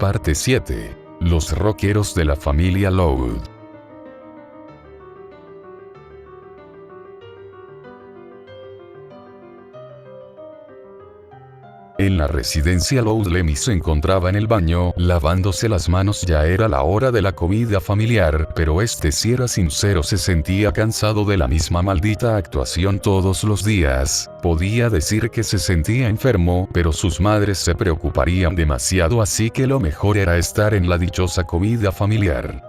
Parte 7. Los rockeros de la familia Loud. En la residencia Loud, Lemmy se encontraba en el baño, lavándose las manos. Ya era la hora de la comida familiar, pero si era sincero, se sentía cansado de la misma maldita actuación todos los días. Podía decir que se sentía enfermo, pero sus madres se preocuparían demasiado, así que lo mejor era estar en la dichosa comida familiar.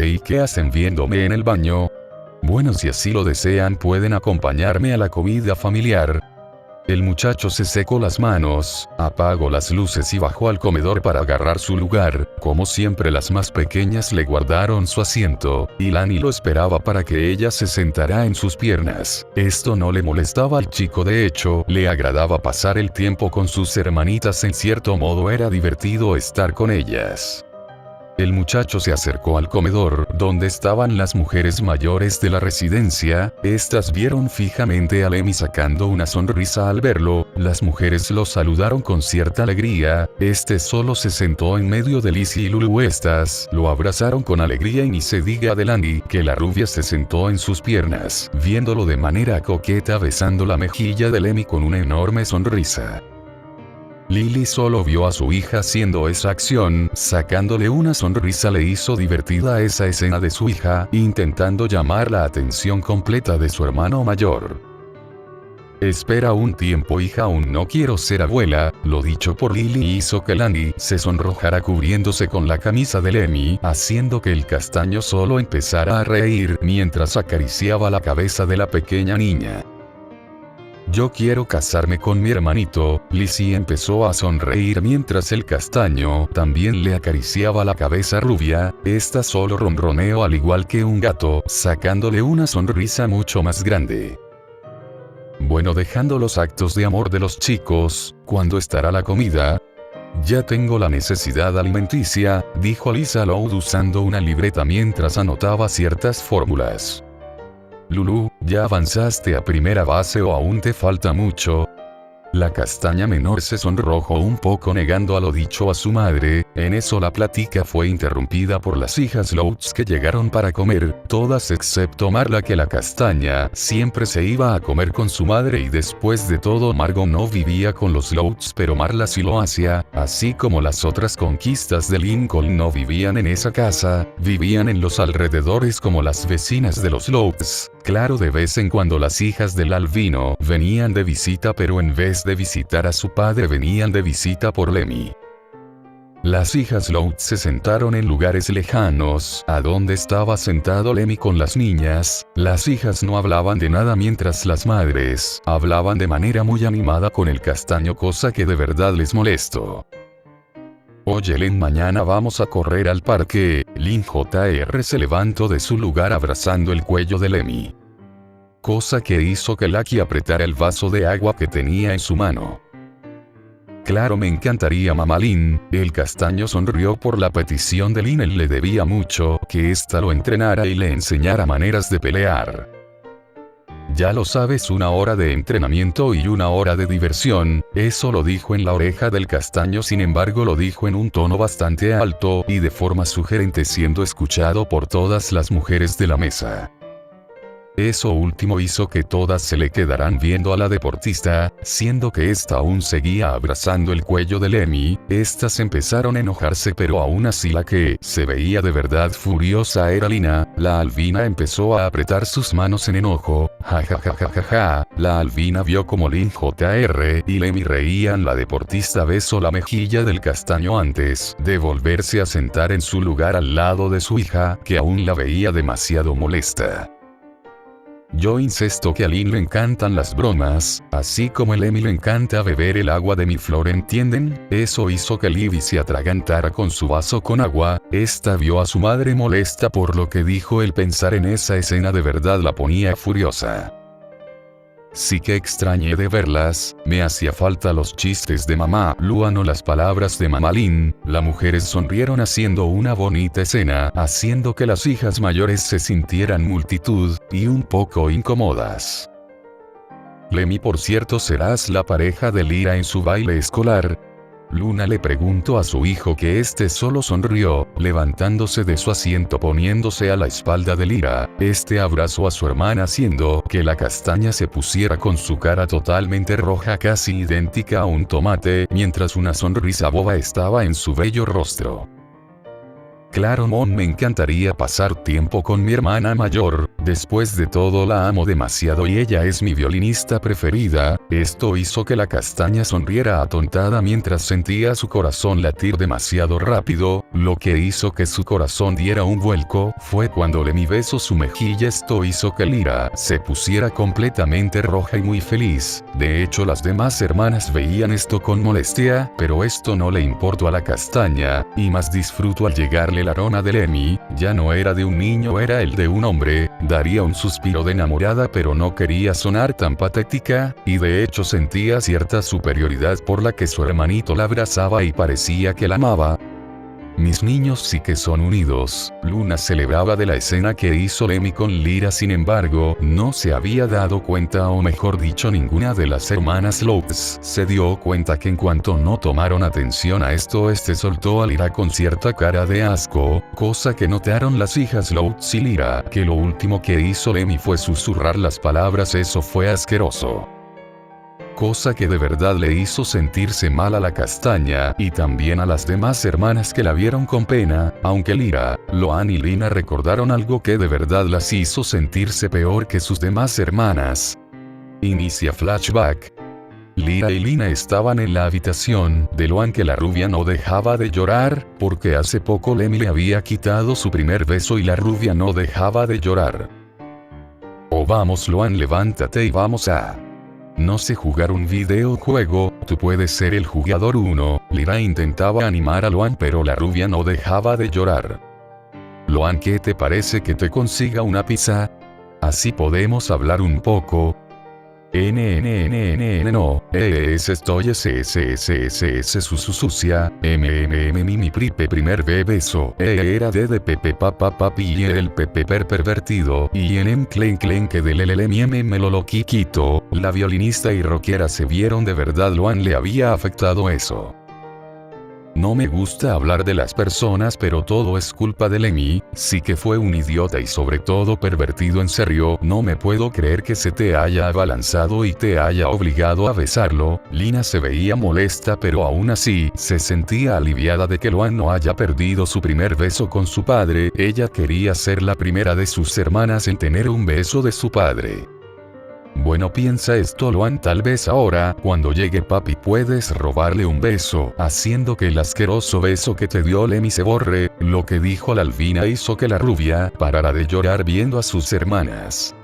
¿Y qué hacen viéndome en el baño? Bueno, si así lo desean, pueden acompañarme a la comida familiar. El muchacho se secó las manos, apagó las luces y bajó al comedor para agarrar su lugar. Como siempre, las más pequeñas le guardaron su asiento, y Lani lo esperaba para que ella se sentara en sus piernas. Esto no le molestaba al chico, de hecho, le agradaba pasar el tiempo con sus hermanitas. En cierto modo era divertido estar con ellas. El muchacho se acercó al comedor, donde estaban las mujeres mayores de la residencia. Estas vieron fijamente a Lemmy sacando una sonrisa al verlo. Las mujeres lo saludaron con cierta alegría. Solo se sentó en medio de Lizzie y Lulu. Estas lo abrazaron con alegría, y ni se diga de Lani, que la rubia se sentó en sus piernas, viéndolo de manera coqueta, besando la mejilla de Lemmy con una enorme sonrisa. Lily solo vio a su hija haciendo esa acción, sacándole una sonrisa. Le hizo divertida esa escena de su hija, intentando llamar la atención completa de su hermano mayor. Espera un tiempo, hija, aún no quiero ser abuela. Lo dicho por Lily hizo que Lani se sonrojara cubriéndose con la camisa de Lemmy, haciendo que el castaño solo empezara a reír mientras acariciaba la cabeza de la pequeña niña. Yo quiero casarme con mi hermanito. Lizzie empezó a sonreír mientras el castaño también le acariciaba la cabeza rubia. Esta solo ronroneó al igual que un gato, sacándole una sonrisa mucho más grande. Bueno, dejando los actos de amor de los chicos, ¿cuándo estará la comida? Ya tengo la necesidad alimenticia, dijo Lisa Loud usando una libreta mientras anotaba ciertas fórmulas. Lulu, ¿ya avanzaste a primera base o aún te falta mucho? La castaña menor se sonrojó un poco negando a lo dicho a su madre. En eso la plática fue interrumpida por las hijas Louds, que llegaron para comer, todas excepto Marla, que la castaña siempre se iba a comer con su madre, y después de todo Margot no vivía con los Louds, pero Marla sí lo hacía, así como las otras conquistas de Lincoln no vivían en esa casa, vivían en los alrededores como las vecinas de los Louds. Claro, de vez en cuando las hijas del albino venían de visita, pero en vez de visitar a su padre venían de visita por Lemmy. Las hijas Loud se sentaron en lugares lejanos, a donde estaba sentado Lemmy con las niñas. Las hijas no hablaban de nada mientras las madres hablaban de manera muy animada con el castaño, cosa que de verdad les molestó. Oye Len, mañana vamos a correr al parque. Lynn Jr. se levantó de su lugar abrazando el cuello de Lemmy, cosa que hizo que Lucky apretara el vaso de agua que tenía en su mano. Claro, me encantaría, mamá Lynn. El castaño sonrió por la petición de Lynn. Él le debía mucho que ésta lo entrenara y le enseñara maneras de pelear. Ya lo sabes, 1 hora de entrenamiento y 1 hora de diversión. Eso lo dijo en la oreja del castaño, sin embargo lo dijo en un tono bastante alto y de forma sugerente, siendo escuchado por todas las mujeres de la mesa. Eso último hizo que todas se le quedaran viendo a la deportista, siendo que ésta aún seguía abrazando el cuello de Lemmy. Estas empezaron a enojarse, pero aún así la que se veía de verdad furiosa era Lina. La albina empezó a apretar sus manos en enojo. Ja ja ja ja ja ja. La albina vio como Lynn Jr. y Lemmy reían. La deportista besó la mejilla del castaño antes de volverse a sentar en su lugar al lado de su hija, que aún la veía demasiado molesta. Yo insisto que a Lynn le encantan las bromas, así como a Lemmy le encanta beber el agua de mi flor, ¿entienden? Eso hizo que Libby se atragantara con su vaso con agua. Esta vio a su madre molesta por lo que dijo. El pensar en esa escena de verdad la ponía furiosa. Sí que extrañé de verlas, me hacía falta los chistes de mamá Luan o las palabras de mamá Lynn. Las mujeres sonrieron haciendo una bonita escena, haciendo que las hijas mayores se sintieran multitud, y un poco incómodas. Lemmy, por cierto, serás la pareja de Lyra en su baile escolar. Luna le preguntó a su hijo, que este solo sonrió, levantándose de su asiento poniéndose a la espalda de Lyra. Este abrazó a su hermana haciendo que la castaña se pusiera con su cara totalmente roja, casi idéntica a un tomate, mientras una sonrisa boba estaba en su bello rostro. Claro, Mon, me encantaría pasar tiempo con mi hermana mayor, después de todo la amo demasiado y ella es mi violinista preferida. Esto hizo que la castaña sonriera atontada mientras sentía su corazón latir demasiado rápido. Lo que hizo que su corazón diera un vuelco fue cuando Lemmy besó su mejilla. Esto hizo que Lyra se pusiera completamente roja y muy feliz. De hecho, las demás hermanas veían esto con molestia, pero esto no le importó a la castaña, y más disfrutó al llegarle la aroma de Lemmy. Ya no era de un niño, era el de un hombre. Daría un suspiro de enamorada, pero no quería sonar tan patética, y de hecho sentía cierta superioridad por la que su hermanito la abrazaba y parecía que la amaba. Mis niños sí que son unidos. Luna celebraba de la escena que hizo Lemmy con Lyra. Sin embargo, no se había dado cuenta, o mejor dicho, ninguna de las hermanas Lopes se dio cuenta que en cuanto no tomaron atención a esto, este soltó a Lyra con cierta cara de asco, cosa que notaron las hijas Lopes y Lyra, que lo último que hizo Lemmy fue susurrar las palabras "eso fue asqueroso", cosa que de verdad le hizo sentirse mal a la castaña, y también a las demás hermanas que la vieron con pena, aunque Lyra, Loan y Lina recordaron algo que de verdad las hizo sentirse peor que sus demás hermanas. Inicia flashback. Lyra y Lina estaban en la habitación de Loan, que la rubia no dejaba de llorar, porque hace poco Lemmy le había quitado su primer beso y la rubia no dejaba de llorar. Oh, vamos Loan, levántate y vamos a... no sé, jugar un videojuego, tú puedes ser el jugador 1. Lyra intentaba animar a Loan, pero la rubia no dejaba de llorar. Loan, ¿qué te parece que te consiga una pizza? Así podemos hablar un poco. No, estoy sucia, mi primer beso, era de pepe papi y el pepe pervertido, y en clen que del me lo quito. La violinista y rockera se vieron. De verdad Loan le había afectado eso. No me gusta hablar de las personas, pero todo es culpa de Lemmy. Sí que fue un idiota y sobre todo pervertido. En serio, no me puedo creer que se te haya abalanzado y te haya obligado a besarlo. Lina se veía molesta, pero aún así, se sentía aliviada de que Loan no haya perdido su primer beso con su padre. Ella quería ser la primera de sus hermanas en tener un beso de su padre. Bueno, piensa esto Loan, tal vez ahora, cuando llegue papi, puedes robarle un beso, haciendo que el asqueroso beso que te dio Lemmy se borre. Lo que dijo la albina hizo que la rubia parara de llorar viendo a sus hermanas.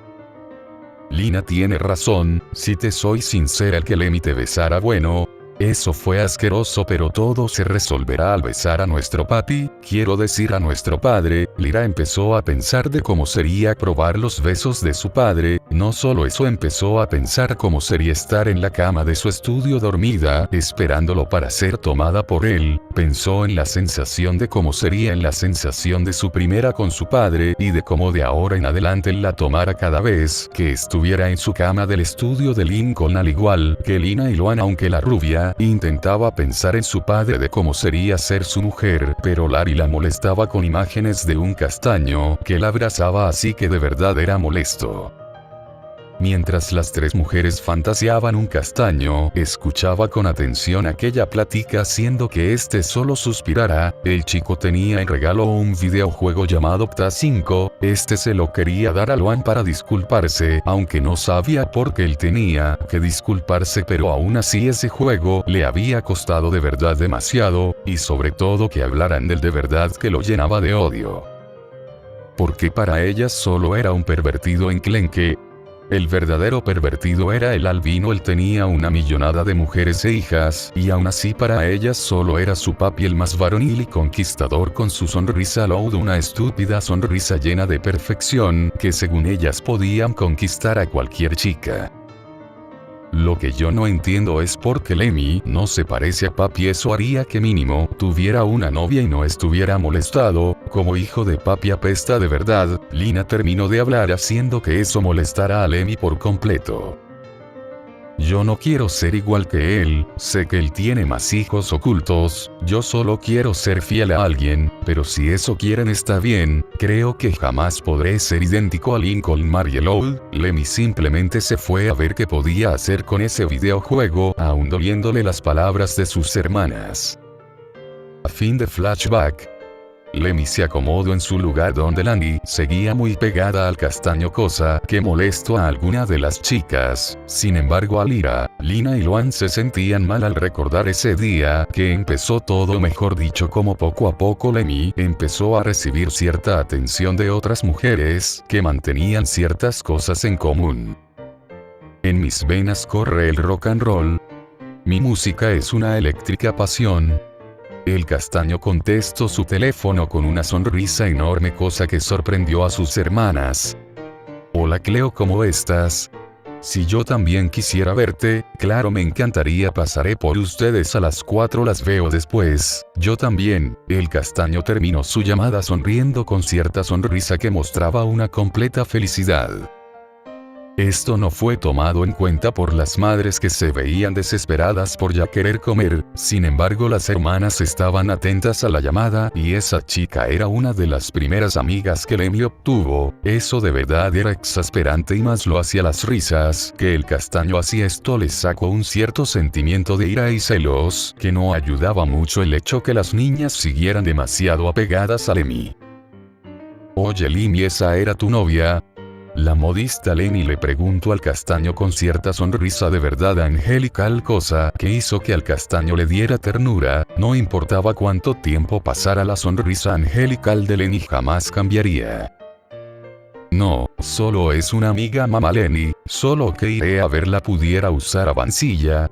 Lina tiene razón, si te soy sincera, el que Lemmy te besara, bueno, eso fue asqueroso, pero todo se resolverá al besar a nuestro papi, quiero decir a nuestro padre. Lyra empezó a pensar de cómo sería probar los besos de su padre. No solo eso, empezó a pensar cómo sería estar en la cama de su estudio dormida, esperándolo para ser tomada por él. Pensó en la sensación de cómo sería en la sensación de su primera con su padre, y de cómo de ahora en adelante él la tomara cada vez que estuviera en su cama del estudio de Lincoln, al igual que Lina y Loan, aunque la rubia intentaba pensar en su padre, de cómo sería ser su mujer, pero Larry la molestaba con imágenes de un castaño que la abrazaba, así que de verdad era molesto. Mientras las tres mujeres fantaseaban un castaño, escuchaba con atención aquella plática, haciendo que este solo suspirara. El chico tenía en regalo un videojuego llamado Pta 5, este se lo quería dar a Loan para disculparse, aunque no sabía por qué él tenía que disculparse, pero aún así ese juego le había costado de verdad demasiado, y sobre todo que hablaran del de verdad que lo llenaba de odio. Porque para ella solo era un pervertido enclenque. El verdadero pervertido era el albino. Él tenía una millonada de mujeres e hijas, y aún así para ellas solo era su papi el más varonil y conquistador, con su sonrisa Loud, una estúpida sonrisa llena de perfección, que según ellas podían conquistar a cualquier chica. Lo que yo no entiendo es por qué Lemmy no se parece a papi. Eso haría que mínimo tuviera una novia y no estuviera molestado. Como hijo de papi apesta de verdad. Lina terminó de hablar haciendo que eso molestara a Lemmy por completo. Yo no quiero ser igual que él, sé que él tiene más hijos ocultos, yo solo quiero ser fiel a alguien, pero si eso quieren está bien, creo que jamás podré ser idéntico a Lincoln Marielow. Lemmy simplemente se fue a ver qué podía hacer con ese videojuego, aún doliéndole las palabras de sus hermanas. A fin de flashback. Lemmy se acomodó en su lugar donde Lani seguía muy pegada al castaño, cosa que molestó a alguna de las chicas. Sin embargo, Alira, Lina y Luan se sentían mal al recordar ese día que empezó todo, mejor dicho, como poco a poco Lemmy empezó a recibir cierta atención de otras mujeres que mantenían ciertas cosas en común. En mis venas corre el rock and roll. Mi música es una eléctrica pasión. El castaño contestó su teléfono con una sonrisa enorme, cosa que sorprendió a sus hermanas. Hola Cleo, ¿cómo estás? Si yo también quisiera verte, claro, me encantaría, pasaré por ustedes a las 4, las veo después. Yo también. El castaño terminó su llamada sonriendo con cierta sonrisa que mostraba una completa felicidad. Esto no fue tomado en cuenta por las madres, que se veían desesperadas por ya querer comer. Sin embargo, las hermanas estaban atentas a la llamada, y esa chica era una de las primeras amigas que Lemmy obtuvo. Eso de verdad era exasperante, y más lo hacía las risas que el castaño hacía. Esto le sacó un cierto sentimiento de ira y celos, que no ayudaba mucho el hecho que las niñas siguieran demasiado apegadas a Lemmy. Oye Lemmy, ¿esa era tu novia? La modista Lemmy le preguntó al castaño con cierta sonrisa de verdad angelical, cosa que hizo que al castaño le diera ternura. No importaba cuánto tiempo pasara, la sonrisa angelical de Lemmy jamás cambiaría. No, solo es una amiga, mamá Lemmy, solo que iré a verla, pudiera usar avancilla.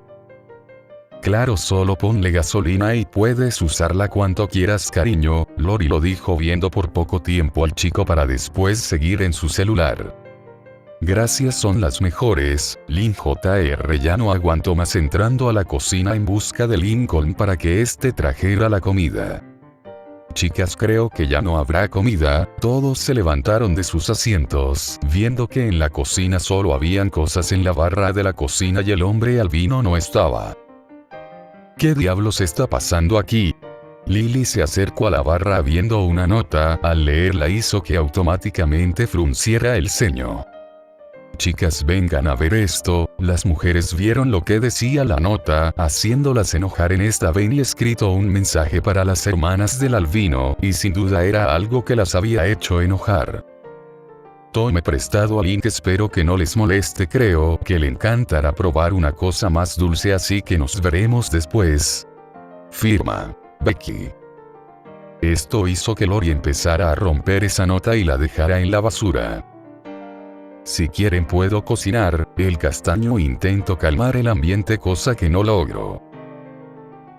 Claro, solo ponle gasolina y puedes usarla cuanto quieras, cariño. Lori lo dijo viendo por poco tiempo al chico para después seguir en su celular. Gracias, son las mejores. Lin Jr. ya no aguantó más, entrando a la cocina en busca de Lincoln para que éste trajera la comida. Chicas, creo que ya no habrá comida. Todos se levantaron de sus asientos, viendo que en la cocina solo habían cosas en la barra de la cocina y el hombre albino no estaba. ¿Qué diablos está pasando aquí? Lily se acercó a la barra viendo una nota. Al leerla hizo que automáticamente frunciera el ceño. Chicas, vengan a ver esto. Las mujeres vieron lo que decía la nota, haciéndolas enojar. En esta venía escrito un mensaje para las hermanas del albino, y sin duda era algo que las había hecho enojar. Tome prestado a Link, espero que no les moleste, creo que le encantará probar una cosa más dulce, así que nos veremos después. Firma, Becky. Esto hizo que Lori empezara a romper esa nota y la dejara en la basura. Si quieren puedo cocinar. El castaño intentó calmar el ambiente, cosa que no logró.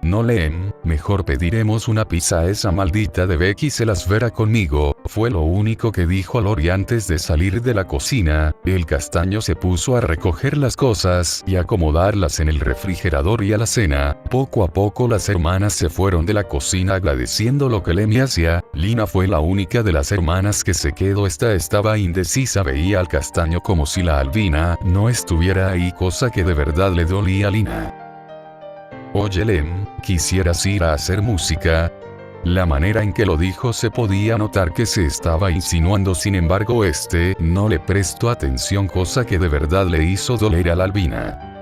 No, Lem, mejor pediremos una pizza. A esa maldita de Becky se las verá conmigo, fue lo único que dijo Lori antes de salir de la cocina. El castaño se puso a recoger las cosas y acomodarlas en el refrigerador y alacena. Poco a poco las hermanas se fueron de la cocina agradeciendo lo que Lemmy hacía. Lina fue la única de las hermanas que se quedó. Estaba indecisa, veía al castaño como si la albina no estuviera ahí, cosa que de verdad le dolía a Lina. Oye Lem, ¿quisieras ir a hacer música? La manera en que lo dijo se podía notar que se estaba insinuando, sin embargo no le prestó atención, cosa que de verdad le hizo doler a la albina.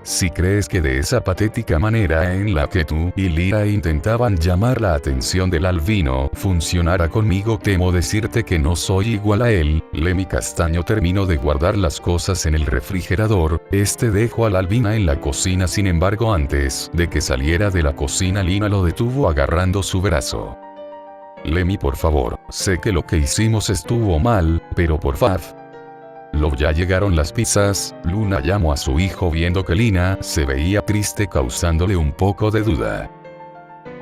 Si crees que de esa patética manera en la que tú y Lira intentaban llamar la atención del albino funcionara conmigo, temo decirte que no soy igual a él. Lemmy Castaño terminó de guardar las cosas en el refrigerador. Dejó a la albina en la cocina, sin embargo antes de que saliera de la cocina Lina lo detuvo agarrando su brazo. Lemmy, por favor, sé que lo que hicimos estuvo mal, pero por favor. Lo ya llegaron las pizzas. Luna llamó a su hijo viendo que Lina se veía triste, causándole un poco de duda.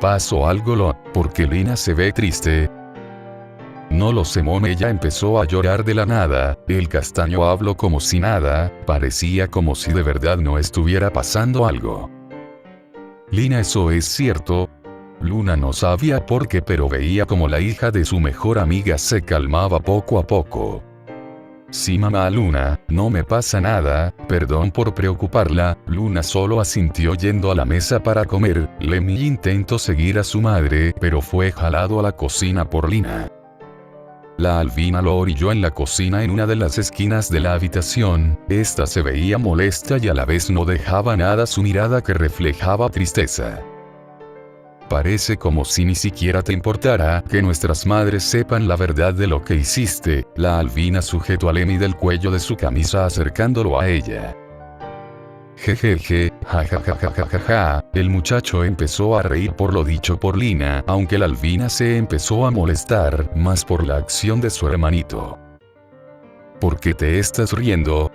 ¿Pasó algo, ¿Por qué Lina se ve triste? No lo sé, Mom. Ella empezó a llorar de la nada. El castaño habló como si nada, parecía como si de verdad no estuviera pasando algo. Lina, ¿eso es cierto? Luna no sabía por qué, pero veía como la hija de su mejor amiga se calmaba poco a poco. Sí, mamá. Luna, no me pasa nada, perdón por preocuparla. Luna solo asintió yendo a la mesa para comer. Lemmy intentó seguir a su madre, pero fue jalado a la cocina por Lina. La albina lo orilló en la cocina en una de las esquinas de la habitación. Esta se veía molesta y a la vez no dejaba nada su mirada, que reflejaba tristeza. Parece como si ni siquiera te importara que nuestras madres sepan la verdad de lo que hiciste. La albina sujetó a Lemmy del cuello de su camisa acercándolo a ella. Jejeje, jajajajajaja. El muchacho empezó a reír por lo dicho por Lina, aunque la albina se empezó a molestar más por la acción de su hermanito. ¿Por qué te estás riendo?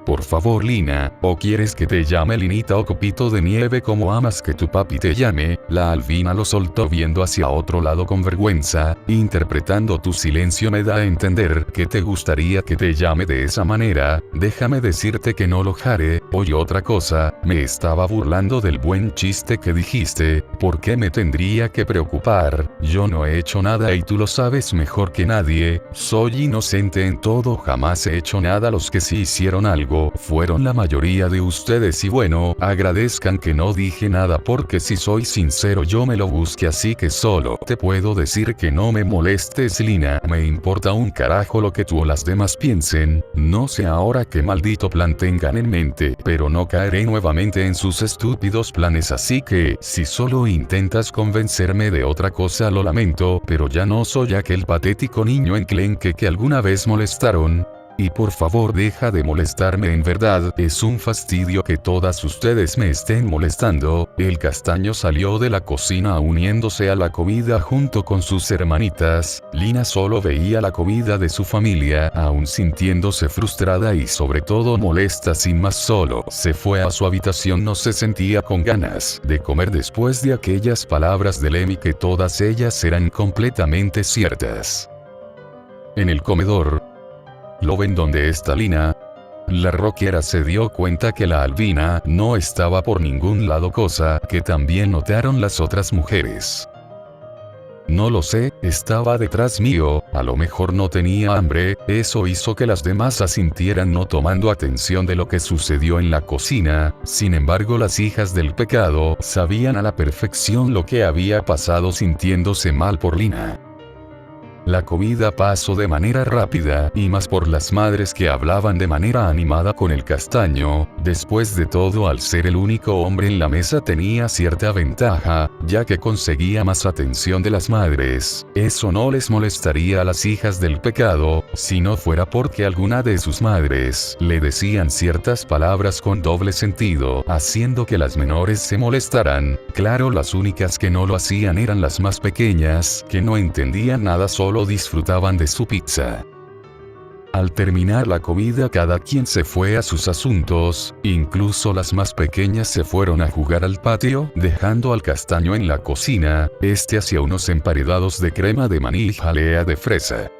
Por favor, Lina, ¿o quieres que te llame Linita o Copito de Nieve como amas que tu papi te llame? La albina lo soltó viendo hacia otro lado con vergüenza. Interpretando tu silencio me da a entender que te gustaría que te llame de esa manera. Déjame decirte que no lo haré. Oye, otra cosa, me estaba burlando del buen chiste que dijiste. ¿Por qué me tendría que preocupar? Yo no he hecho nada y tú lo sabes mejor que nadie. Soy inocente en todo, jamás he hecho nada. Los que sí hicieron algo fueron la mayoría de ustedes y bueno, agradezcan que no dije nada, porque si soy sincero yo me lo busqué, así que solo te puedo decir que no me molestes, Lina. Me importa un carajo lo que tú o las demás piensen. No sé ahora qué maldito plan tengan en mente, pero no caeré nuevamente en sus estúpidos planes, así que si solo intentas convencerme de otra cosa lo lamento, pero ya no soy aquel patético niño enclenque que alguna vez molestaron. Y por favor deja de molestarme, en verdad, es un fastidio que todas ustedes me estén molestando. El castaño salió de la cocina uniéndose a la comida junto con sus hermanitas. Lina solo veía la comida de su familia, aún sintiéndose frustrada y sobre todo molesta sin más. Solo se fue a su habitación, no se sentía con ganas de comer después de aquellas palabras de Lemmy, que todas ellas eran completamente ciertas. En el comedor, ¿lo ven donde está Lina? La rockera se dio cuenta que la albina no estaba por ningún lado, cosa que también notaron las otras mujeres. No lo sé, estaba detrás mío, a lo mejor no tenía hambre. Eso hizo que las demás asintieran, no tomando atención de lo que sucedió en la cocina. Sin embargo, las hijas del pecado sabían a la perfección lo que había pasado, sintiéndose mal por Lina. La comida pasó de manera rápida, y más por las madres que hablaban de manera animada con el castaño. Después de todo, al ser el único hombre en la mesa tenía cierta ventaja, ya que conseguía más atención de las madres. Eso no les molestaría a las hijas del pecado, si no fuera porque alguna de sus madres le decían ciertas palabras con doble sentido, haciendo que las menores se molestaran. Claro, las únicas que no lo hacían eran las más pequeñas, que no entendían nada, solo disfrutaban de su pizza. Al terminar la comida, cada quien se fue a sus asuntos, incluso las más pequeñas se fueron a jugar al patio, dejando al castaño en la cocina. Este hacía unos emparedados de crema de maní y jalea de fresa.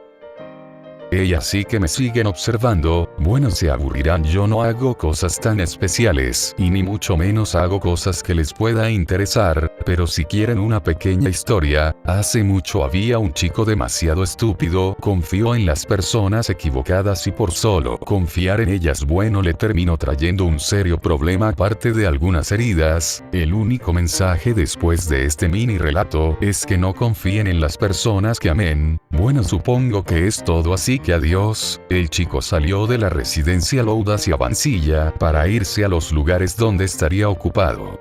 Ellas sí que me siguen observando. Bueno, se aburrirán, yo no hago cosas tan especiales, y ni mucho menos hago cosas que les pueda interesar, pero si quieren una pequeña historia, hace mucho había un chico demasiado estúpido, confió en las personas equivocadas y por solo confiar en ellas, bueno, le terminó trayendo un serio problema aparte de algunas heridas. El único mensaje después de este mini relato es que no confíen en las personas que amen. Bueno, supongo que es todo, así que adiós. El chico salió de la residencia Loud hacia Vancilla para irse a los lugares donde estaría ocupado.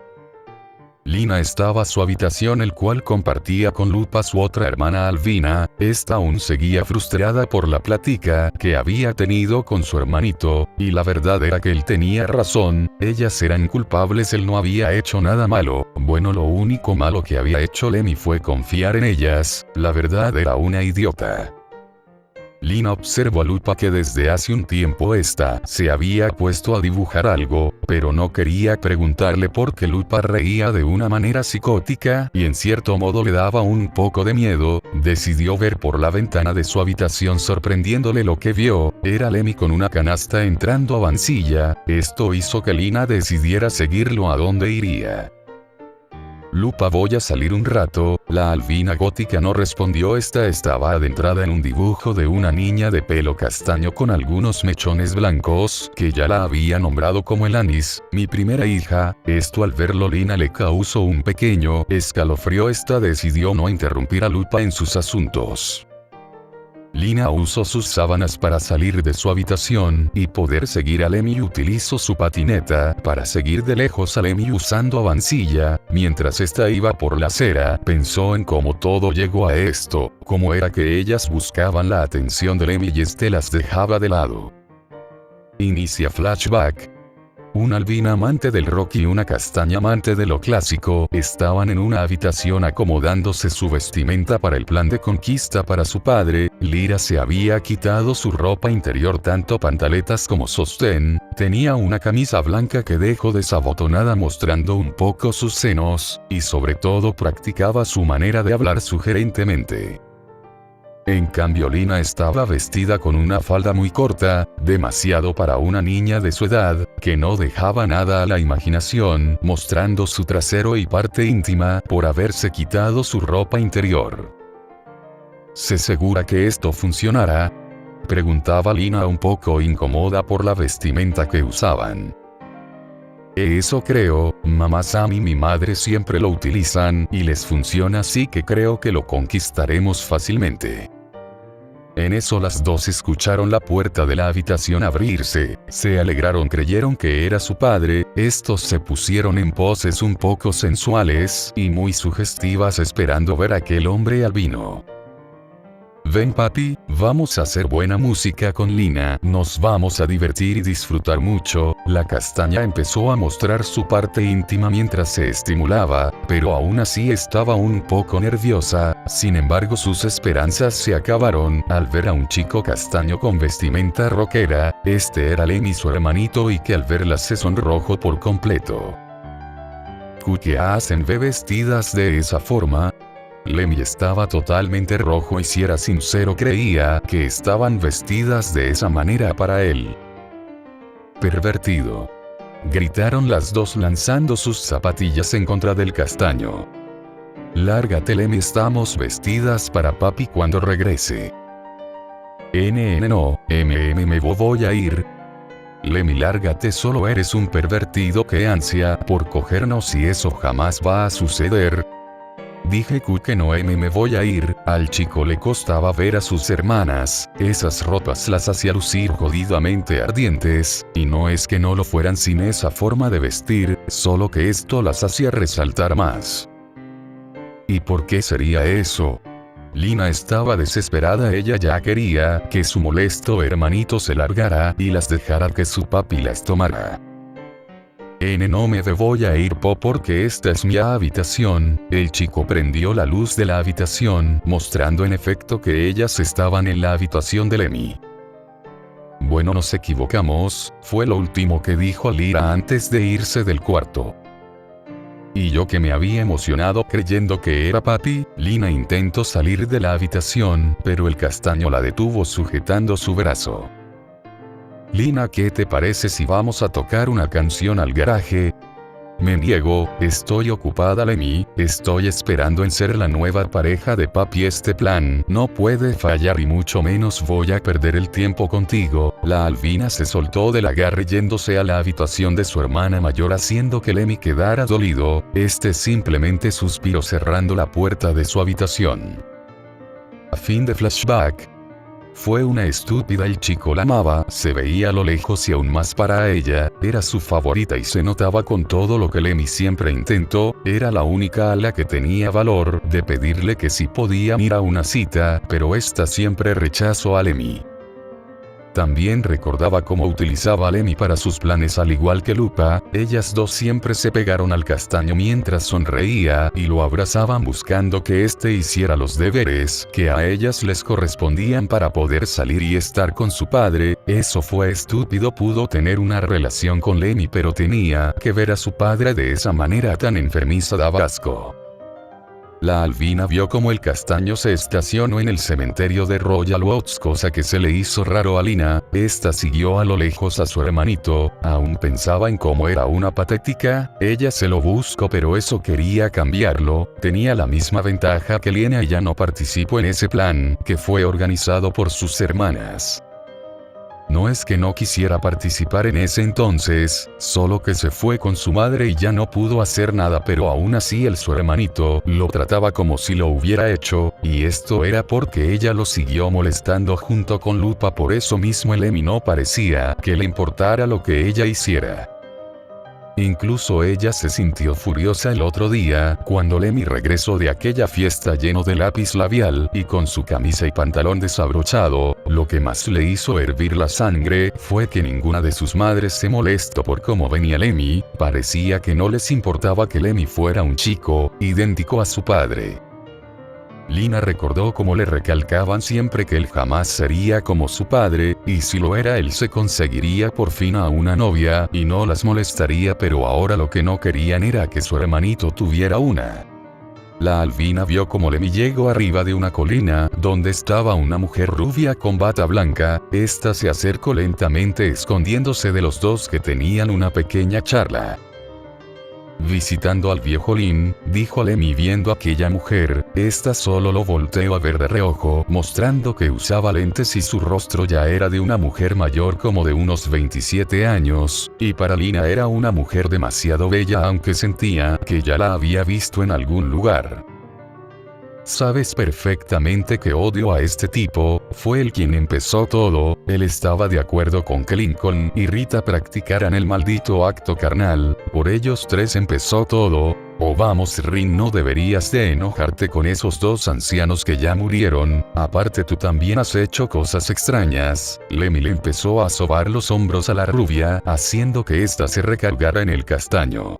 Lina estaba en su habitación, el cual compartía con Lupa, su otra hermana albina. Esta aún seguía frustrada por la plática que había tenido con su hermanito, y la verdad era que él tenía razón, ellas eran culpables, él no había hecho nada malo. Bueno, lo único malo que había hecho Lemmy fue confiar en ellas, la verdad era una idiota. Lina observó a Lupa que desde hace un tiempo ésta se había puesto a dibujar algo, pero no quería preguntarle porque Lupa reía de una manera psicótica y en cierto modo le daba un poco de miedo. Decidió ver por la ventana de su habitación sorprendiéndole. Lo que vio era Lemmy con una canasta entrando a Vansilla. Esto hizo que Lina decidiera seguirlo a donde iría. Lupa, voy a salir un rato. La albina gótica no respondió. Esta estaba adentrada en un dibujo de una niña de pelo castaño con algunos mechones blancos, que ya la había nombrado como Elanis, mi primera hija. Esto al verlo Lina le causó un pequeño escalofrío. Esta decidió no interrumpir a Lupa en sus asuntos. Lina usó sus sábanas para salir de su habitación y poder seguir a Lemmy. Utilizó su patineta para seguir de lejos a Lemmy usando a Vansilla. Mientras esta iba por la acera, pensó en cómo todo llegó a esto, cómo era que ellas buscaban la atención de Lemmy y este las dejaba de lado. Inicia flashback. Una albina amante del rock y una castaña amante de lo clásico estaban en una habitación acomodándose su vestimenta para el plan de conquista para su padre. Lyra se había quitado su ropa interior, tanto pantaletas como sostén. Tenía una camisa blanca que dejó desabotonada mostrando un poco sus senos, y sobre todo practicaba su manera de hablar sugerentemente. En cambio Lina estaba vestida con una falda muy corta, demasiado para una niña de su edad, que no dejaba nada a la imaginación, mostrando su trasero y parte íntima por haberse quitado su ropa interior. ¿Se segura que esto funcionará?, preguntaba Lina un poco incómoda por la vestimenta que usaban. Eso creo, mamá. Sam y mi madre siempre lo utilizan y les funciona, así que creo que lo conquistaremos fácilmente. En eso las dos escucharon la puerta de la habitación abrirse, se alegraron, creyeron que era su padre. Estos se pusieron en poses un poco sensuales y muy sugestivas esperando ver a aquel hombre albino. Ven papi, vamos a hacer buena música con Lina, nos vamos a divertir y disfrutar mucho. La castaña empezó a mostrar su parte íntima mientras se estimulaba, pero aún así estaba un poco nerviosa. Sin embargo, sus esperanzas se acabaron al ver a un chico castaño con vestimenta rockera. Este era Lemmy, su hermanito, y que al verla se sonrojó por completo. ¿Qué hacen vestidas de esa forma? Lemmy estaba totalmente rojo y, si era sincero, creía que estaban vestidas de esa manera para él. Pervertido, gritaron las dos lanzando sus zapatillas en contra del castaño. Lárgate Lemmy, estamos vestidas para papi cuando regrese. No, me voy a ir. Lemmy, lárgate, solo eres un pervertido que ansia por cogernos y eso jamás va a suceder. Dije que no, me voy a ir. Al chico le costaba ver a sus hermanas, esas ropas las hacía lucir jodidamente ardientes, y no es que no lo fueran sin esa forma de vestir, solo que esto las hacía resaltar más. ¿Y por qué sería eso? Lina estaba desesperada, ella ya quería que su molesto hermanito se largara y las dejara que su papi las tomara. No me voy a ir porque esta es mi habitación. El chico prendió la luz de la habitación, mostrando en efecto que ellas estaban en la habitación de Lemmy. Bueno, nos equivocamos, fue lo último que dijo Lyra antes de irse del cuarto. Y yo, que me había emocionado creyendo que era papi. Lina intentó salir de la habitación, pero el castaño la detuvo sujetando su brazo. Lina, ¿qué te parece si vamos a tocar una canción al garaje? Me niego, estoy ocupada Lemmy, estoy esperando en ser la nueva pareja de papi. Este plan no puede fallar y mucho menos voy a perder el tiempo contigo. La albina se soltó del agarre yéndose a la habitación de su hermana mayor, haciendo que Lemmy quedara dolido. Este simplemente suspiró cerrando la puerta de su habitación. A fin de flashback. Fue una estúpida, el chico la amaba, se veía a lo lejos y aún más para ella, era su favorita y se notaba con todo lo que Lemmy siempre intentó, era la única a la que tenía valor de pedirle que si podían ir a una cita, pero esta siempre rechazó a Lemmy. También recordaba cómo utilizaba a Lemmy para sus planes al igual que Lupa. Ellas dos siempre se pegaron al castaño mientras sonreía y lo abrazaban buscando que éste hiciera los deberes que a ellas les correspondían para poder salir y estar con su padre. Eso fue estúpido. Pudo tener una relación con Lemmy, pero tenía que ver a su padre de esa manera tan enfermiza. Daba asco. La albina vio como el castaño se estacionó en el cementerio de Royal Oaks, cosa que se le hizo raro a Lina. Esta siguió a lo lejos a su hermanito, aún pensaba en cómo era una patética. Ella se lo buscó, pero eso quería cambiarlo. Tenía la misma ventaja que Lina. Ella no participó en ese plan, que fue organizado por sus hermanas. No es que no quisiera participar en ese entonces, solo que se fue con su madre y ya no pudo hacer nada, pero aún así su hermanito lo trataba como si lo hubiera hecho, y esto era porque ella lo siguió molestando junto con Lupa. Por eso mismo Lemmy no parecía que le importara lo que ella hiciera. Incluso ella se sintió furiosa el otro día, cuando Lemmy regresó de aquella fiesta lleno de lápiz labial y con su camisa y pantalón desabrochado. Lo que más le hizo hervir la sangre fue que ninguna de sus madres se molestó por cómo venía Lemmy. Parecía que no les importaba que Lemmy fuera un chico idéntico a su padre. Lina recordó cómo le recalcaban siempre que él jamás sería como su padre, y si lo era él se conseguiría por fin a una novia y no las molestaría, pero ahora lo que no querían era que su hermanito tuviera una. La albina vio cómo Lemmy llegó arriba de una colina, donde estaba una mujer rubia con bata blanca. Esta se acercó lentamente escondiéndose de los dos que tenían una pequeña charla. Visitando al viejo Lin, dijo Lemmy viendo a aquella mujer. Esta solo lo volteó a ver de reojo, mostrando que usaba lentes y su rostro ya era de una mujer mayor, como de unos 27 años, y para Lina era una mujer demasiado bella, aunque sentía que ya la había visto en algún lugar. Sabes perfectamente que odio a este tipo. Fue él quien empezó todo. Él estaba de acuerdo con que Lincoln y Rita practicaran el maldito acto carnal. Por ellos tres empezó todo. Oh vamos Rin, no deberías de enojarte con esos dos ancianos que ya murieron. Aparte tú también has hecho cosas extrañas. Lemmy le empezó a sobar los hombros a la rubia, haciendo que ésta se recargara en el castaño.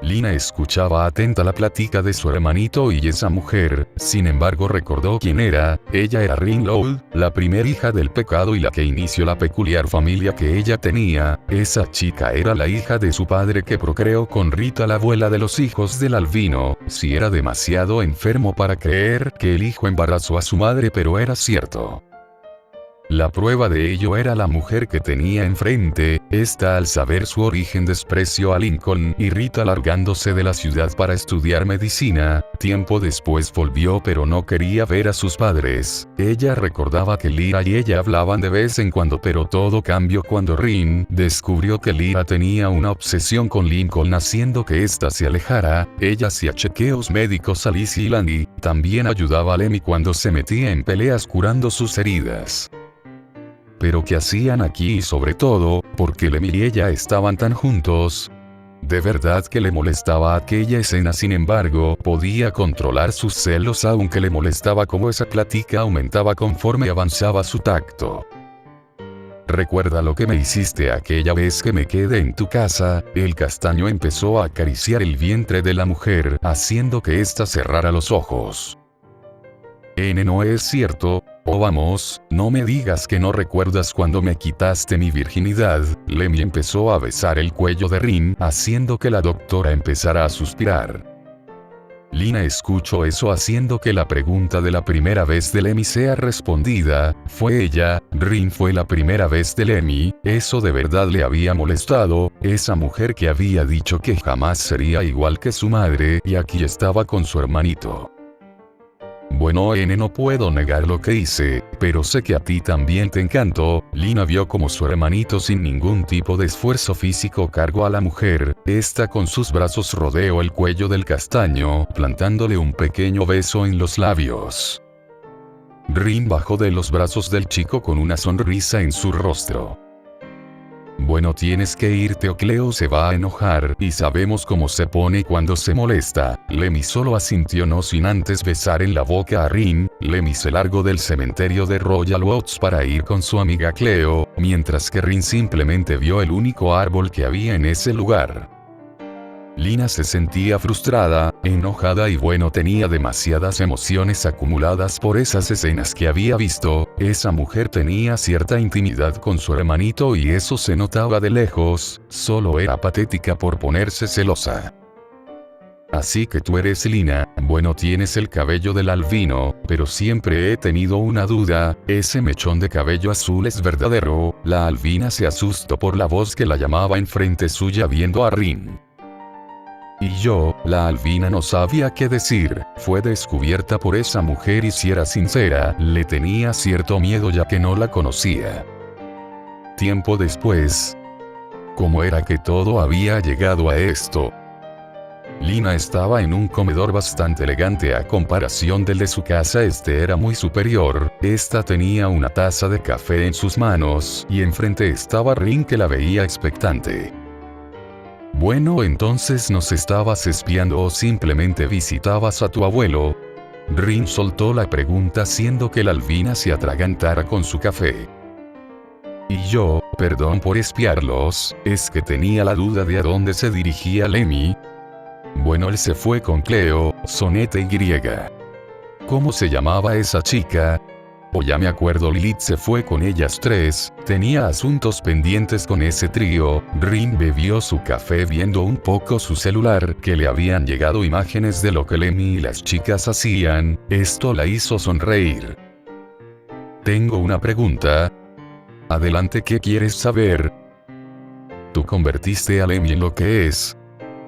Lina escuchaba atenta la plática de su hermanito y esa mujer. Sin embargo recordó quién era. Ella era Rin Loud, la primera hija del pecado y la que inició la peculiar familia que ella tenía. Esa chica era la hija de su padre que procreó con Rita, la abuela de los hijos del albino. Si era demasiado enfermo para creer que el hijo embarazó a su madre, pero era cierto. La prueba de ello era la mujer que tenía enfrente. Esta, al saber su origen, despreció a Lincoln y Rita, largándose de la ciudad para estudiar medicina. Tiempo después volvió, pero no quería ver a sus padres. Ella recordaba que Lyra y ella hablaban de vez en cuando, pero todo cambió cuando Rin descubrió que Lyra tenía una obsesión con Lincoln, haciendo que ésta se alejara. Ella hacía chequeos médicos a Liz y Landy. También ayudaba a Lemmy cuando se metía en peleas curando sus heridas. Pero ¿qué hacían aquí? Y sobre todo, ¿por qué Lemmy y ella estaban tan juntos? De verdad que le molestaba aquella escena. Sin embargo, podía controlar sus celos, aunque le molestaba cómo esa plática aumentaba conforme avanzaba su tacto. ¿Recuerda lo que me hiciste aquella vez que me quedé en tu casa? El castaño empezó a acariciar el vientre de la mujer, haciendo que ésta cerrara los ojos. No es cierto. Oh vamos, no me digas que no recuerdas cuando me quitaste mi virginidad. Lemmy empezó a besar el cuello de Rin, haciendo que la doctora empezara a suspirar. Lina escuchó eso, haciendo que la pregunta de la primera vez de Lemmy sea respondida. Fue ella. Rin fue la primera vez de Lemmy. Eso de verdad le había molestado. Esa mujer que había dicho que jamás sería igual que su madre, y aquí estaba con su hermanito. Bueno, no puedo negar lo que hice, pero sé que a ti también te encantó. Lina vio como su hermanito, sin ningún tipo de esfuerzo físico, cargó a la mujer. Esta con sus brazos rodeó el cuello del castaño, plantándole un pequeño beso en los labios. Rin bajó de los brazos del chico con una sonrisa en su rostro. Bueno, tienes que irte o Cleo se va a enojar, y sabemos cómo se pone cuando se molesta. Lemmy solo asintió no sin antes besar en la boca a Rin. Lemmy se largó del cementerio de Royal Oaks para ir con su amiga Cleo, mientras que Rin simplemente vio el único árbol que había en ese lugar. Lina se sentía frustrada, enojada y bueno, tenía demasiadas emociones acumuladas por esas escenas que había visto. Esa mujer tenía cierta intimidad con su hermanito y eso se notaba de lejos, solo era patética por ponerse celosa. Así que tú eres Lina, bueno, tienes el cabello del albino, pero siempre he tenido una duda, ¿ese mechón de cabello azul es verdadero? La albina se asustó por la voz que la llamaba enfrente suya viendo a Rin. Y yo, la albina no sabía qué decir, fue descubierta por esa mujer y si era sincera, le tenía cierto miedo ya que no la conocía. Tiempo después, ¿cómo era que todo había llegado a esto? Lina estaba en un comedor bastante elegante a comparación del de su casa. Este era muy superior. Esta tenía una taza de café en sus manos, y enfrente estaba Rin que la veía expectante. Bueno, entonces ¿nos estabas espiando o simplemente visitabas a tu abuelo? Rin soltó la pregunta haciendo que la albina se atragantara con su café. Y yo, perdón por espiarlos, es que tenía la duda de a dónde se dirigía Lemmy. Bueno, él se fue con Cleo, Sonete y. ¿Cómo se llamaba esa chica? O ya me acuerdo, Lilith se fue con ellas tres, tenía asuntos pendientes con ese trío. Rin bebió su café viendo un poco su celular, que le habían llegado imágenes de lo que Lemmy y las chicas hacían. Esto la hizo sonreír. Tengo una pregunta. Adelante, ¿qué quieres saber? ¿Tú convertiste a Lemmy en lo que es?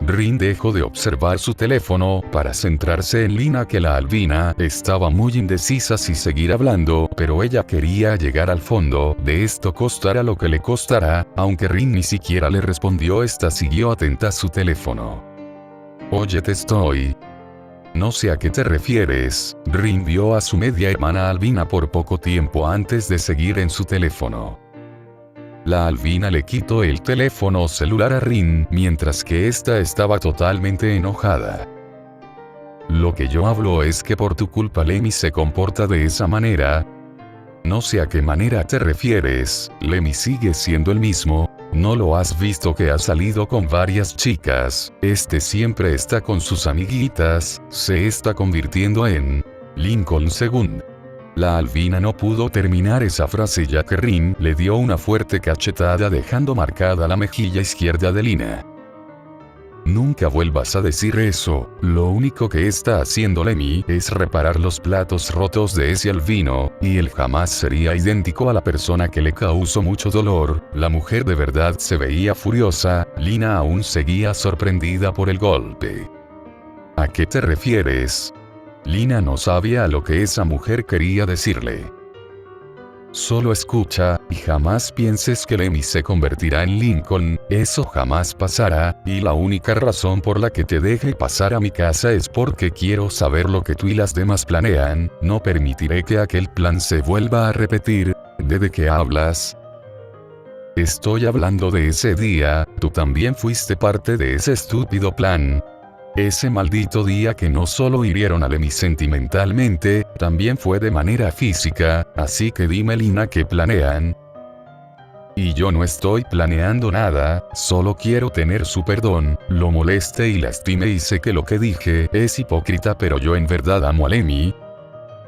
Rin dejó de observar su teléfono para centrarse en Lina, que la albina estaba muy indecisa si seguir hablando, pero ella quería llegar al fondo de esto costara lo que le costara. Aunque Rin ni siquiera le respondió, esta siguió atenta a su teléfono. Oye, te estoy. No sé a qué te refieres. Rin vio a su media hermana albina por poco tiempo antes de seguir en su teléfono. La albina le quitó el teléfono celular a Rin, mientras que esta estaba totalmente enojada. Lo que yo hablo es que por tu culpa Lemmy se comporta de esa manera. No sé a qué manera te refieres, Lemmy sigue siendo el mismo, ¿no lo has visto que ha salido con varias chicas? Este siempre está con sus amiguitas, se está convirtiendo en Lincoln según. La albina no pudo terminar esa frase ya que Rin le dio una fuerte cachetada dejando marcada la mejilla izquierda de Lina. Nunca vuelvas a decir eso, lo único que está haciendo Lemmy es reparar los platos rotos de ese albino, y él jamás sería idéntico a la persona que le causó mucho dolor. La mujer de verdad se veía furiosa, Lina aún seguía sorprendida por el golpe. ¿A qué te refieres? Lina no sabía lo que esa mujer quería decirle. Solo escucha, y jamás pienses que Lemmy se convertirá en Lincoln, eso jamás pasará, y la única razón por la que te deje pasar a mi casa es porque quiero saber lo que tú y las demás planean. No permitiré que aquel plan se vuelva a repetir. ¿De qué hablas? Estoy hablando de ese día, tú también fuiste parte de ese estúpido plan. Ese maldito día que no solo hirieron a Lemmy sentimentalmente, también fue de manera física, así que dime Lina, ¿qué planean? Y yo no estoy planeando nada, solo quiero tener su perdón. Lo molesté y lastimé y sé que lo que dije es hipócrita, pero yo en verdad amo a Lemmy.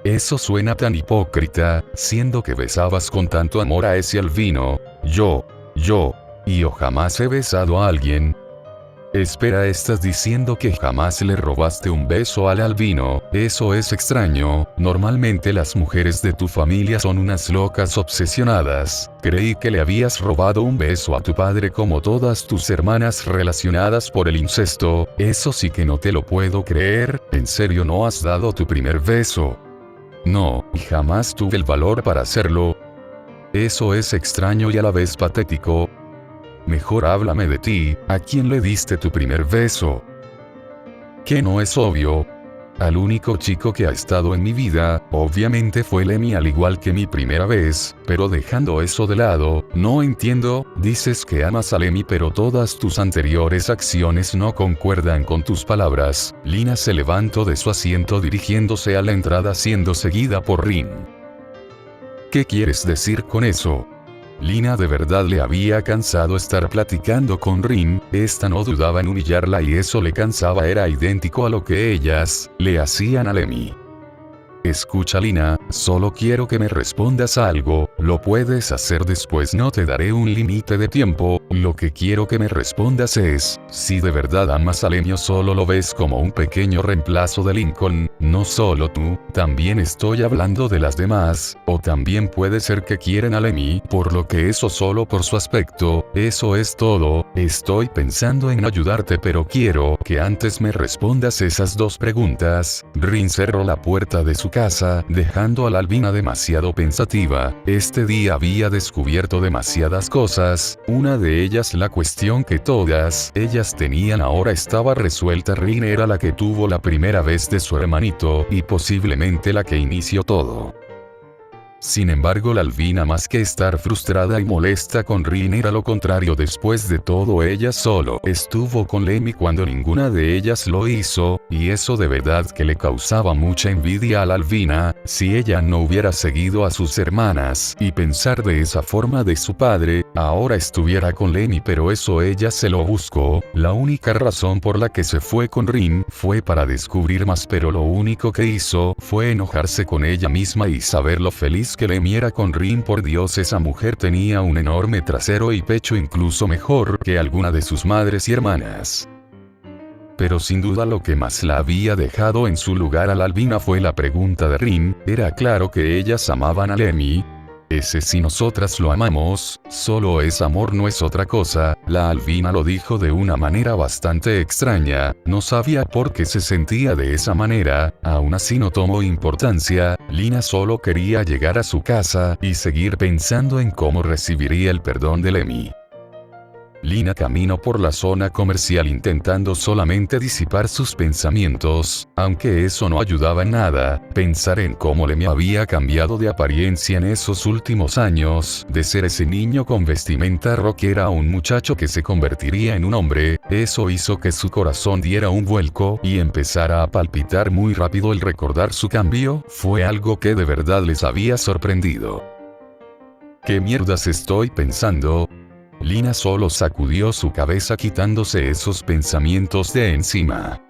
Eso suena tan hipócrita, siendo que besabas con tanto amor a ese albino. Yo jamás he besado a alguien. Espera, ¿estás diciendo que jamás le robaste un beso al albino? Eso es extraño, normalmente las mujeres de tu familia son unas locas obsesionadas. Creí que le habías robado un beso a tu padre como todas tus hermanas relacionadas por el incesto. Eso sí que no te lo puedo creer, ¿en serio no has dado tu primer beso? No, y jamás tuve el valor para hacerlo. Eso es extraño y a la vez patético. Mejor háblame de ti, ¿a quién le diste tu primer beso? ¿Qué no es obvio? Al único chico que ha estado en mi vida, obviamente fue Lemmy al igual que mi primera vez, pero dejando eso de lado, no entiendo, dices que amas a Lemmy pero todas tus anteriores acciones no concuerdan con tus palabras. Lina se levantó de su asiento dirigiéndose a la entrada siendo seguida por Rin. ¿Qué quieres decir con eso? Lina de verdad le había cansado estar platicando con Rin, esta no dudaba en humillarla y eso le cansaba, era idéntico a lo que ellas le hacían a Lemmy. Escucha Lina, solo quiero que me respondas a algo, lo puedes hacer después, no te daré un límite de tiempo, lo que quiero que me respondas es, si de verdad amas a Lemmy o solo lo ves como un pequeño reemplazo de Lincoln, no solo tú, también estoy hablando de las demás, o también puede ser que quieren a Lemmy, por lo que eso solo por su aspecto, eso es todo, estoy pensando en ayudarte pero quiero que antes me respondas esas dos preguntas. Rin cerró la puerta de su casa, dejando a la albina demasiado pensativa. Este día había descubierto demasiadas cosas, una de ellas la cuestión que todas ellas tenían ahora estaba resuelta. Rin era la que tuvo la primera vez de su hermanito, y posiblemente la que inició todo. Sin embargo, la albina más que estar frustrada y molesta con Rin era lo contrario. Después de todo, ella solo estuvo con Lemmy cuando ninguna de ellas lo hizo, y eso de verdad que le causaba mucha envidia a la albina. Si ella no hubiera seguido a sus hermanas y pensar de esa forma de su padre, ahora estuviera con Lemmy, pero eso ella se lo buscó. La única razón por la que se fue con Rin fue para descubrir más, pero lo único que hizo fue enojarse con ella misma y saber lo feliz que Lemmy era con Rin. Por Dios, esa mujer tenía un enorme trasero y pecho, incluso mejor que alguna de sus madres y hermanas. Pero sin duda lo que más la había dejado en su lugar a la albina fue la pregunta de Rin. Era claro que ellas amaban a Lemmy. Ese si nosotras lo amamos, solo es amor, no es otra cosa. La albina lo dijo de una manera bastante extraña, no sabía por qué se sentía de esa manera, aún así no tomó importancia. Lina solo quería llegar a su casa y seguir pensando en cómo recibiría el perdón de Lemmy. Lina caminó por la zona comercial intentando solamente disipar sus pensamientos, aunque eso no ayudaba en nada. Pensar en cómo Lemmy había cambiado de apariencia en esos últimos años, de ser ese niño con vestimenta rockera a un muchacho que se convertiría en un hombre, eso hizo que su corazón diera un vuelco y empezara a palpitar muy rápido. El recordar su cambio fue algo que de verdad les había sorprendido. ¿Qué mierdas estoy pensando? Lina solo sacudió su cabeza quitándose esos pensamientos de encima.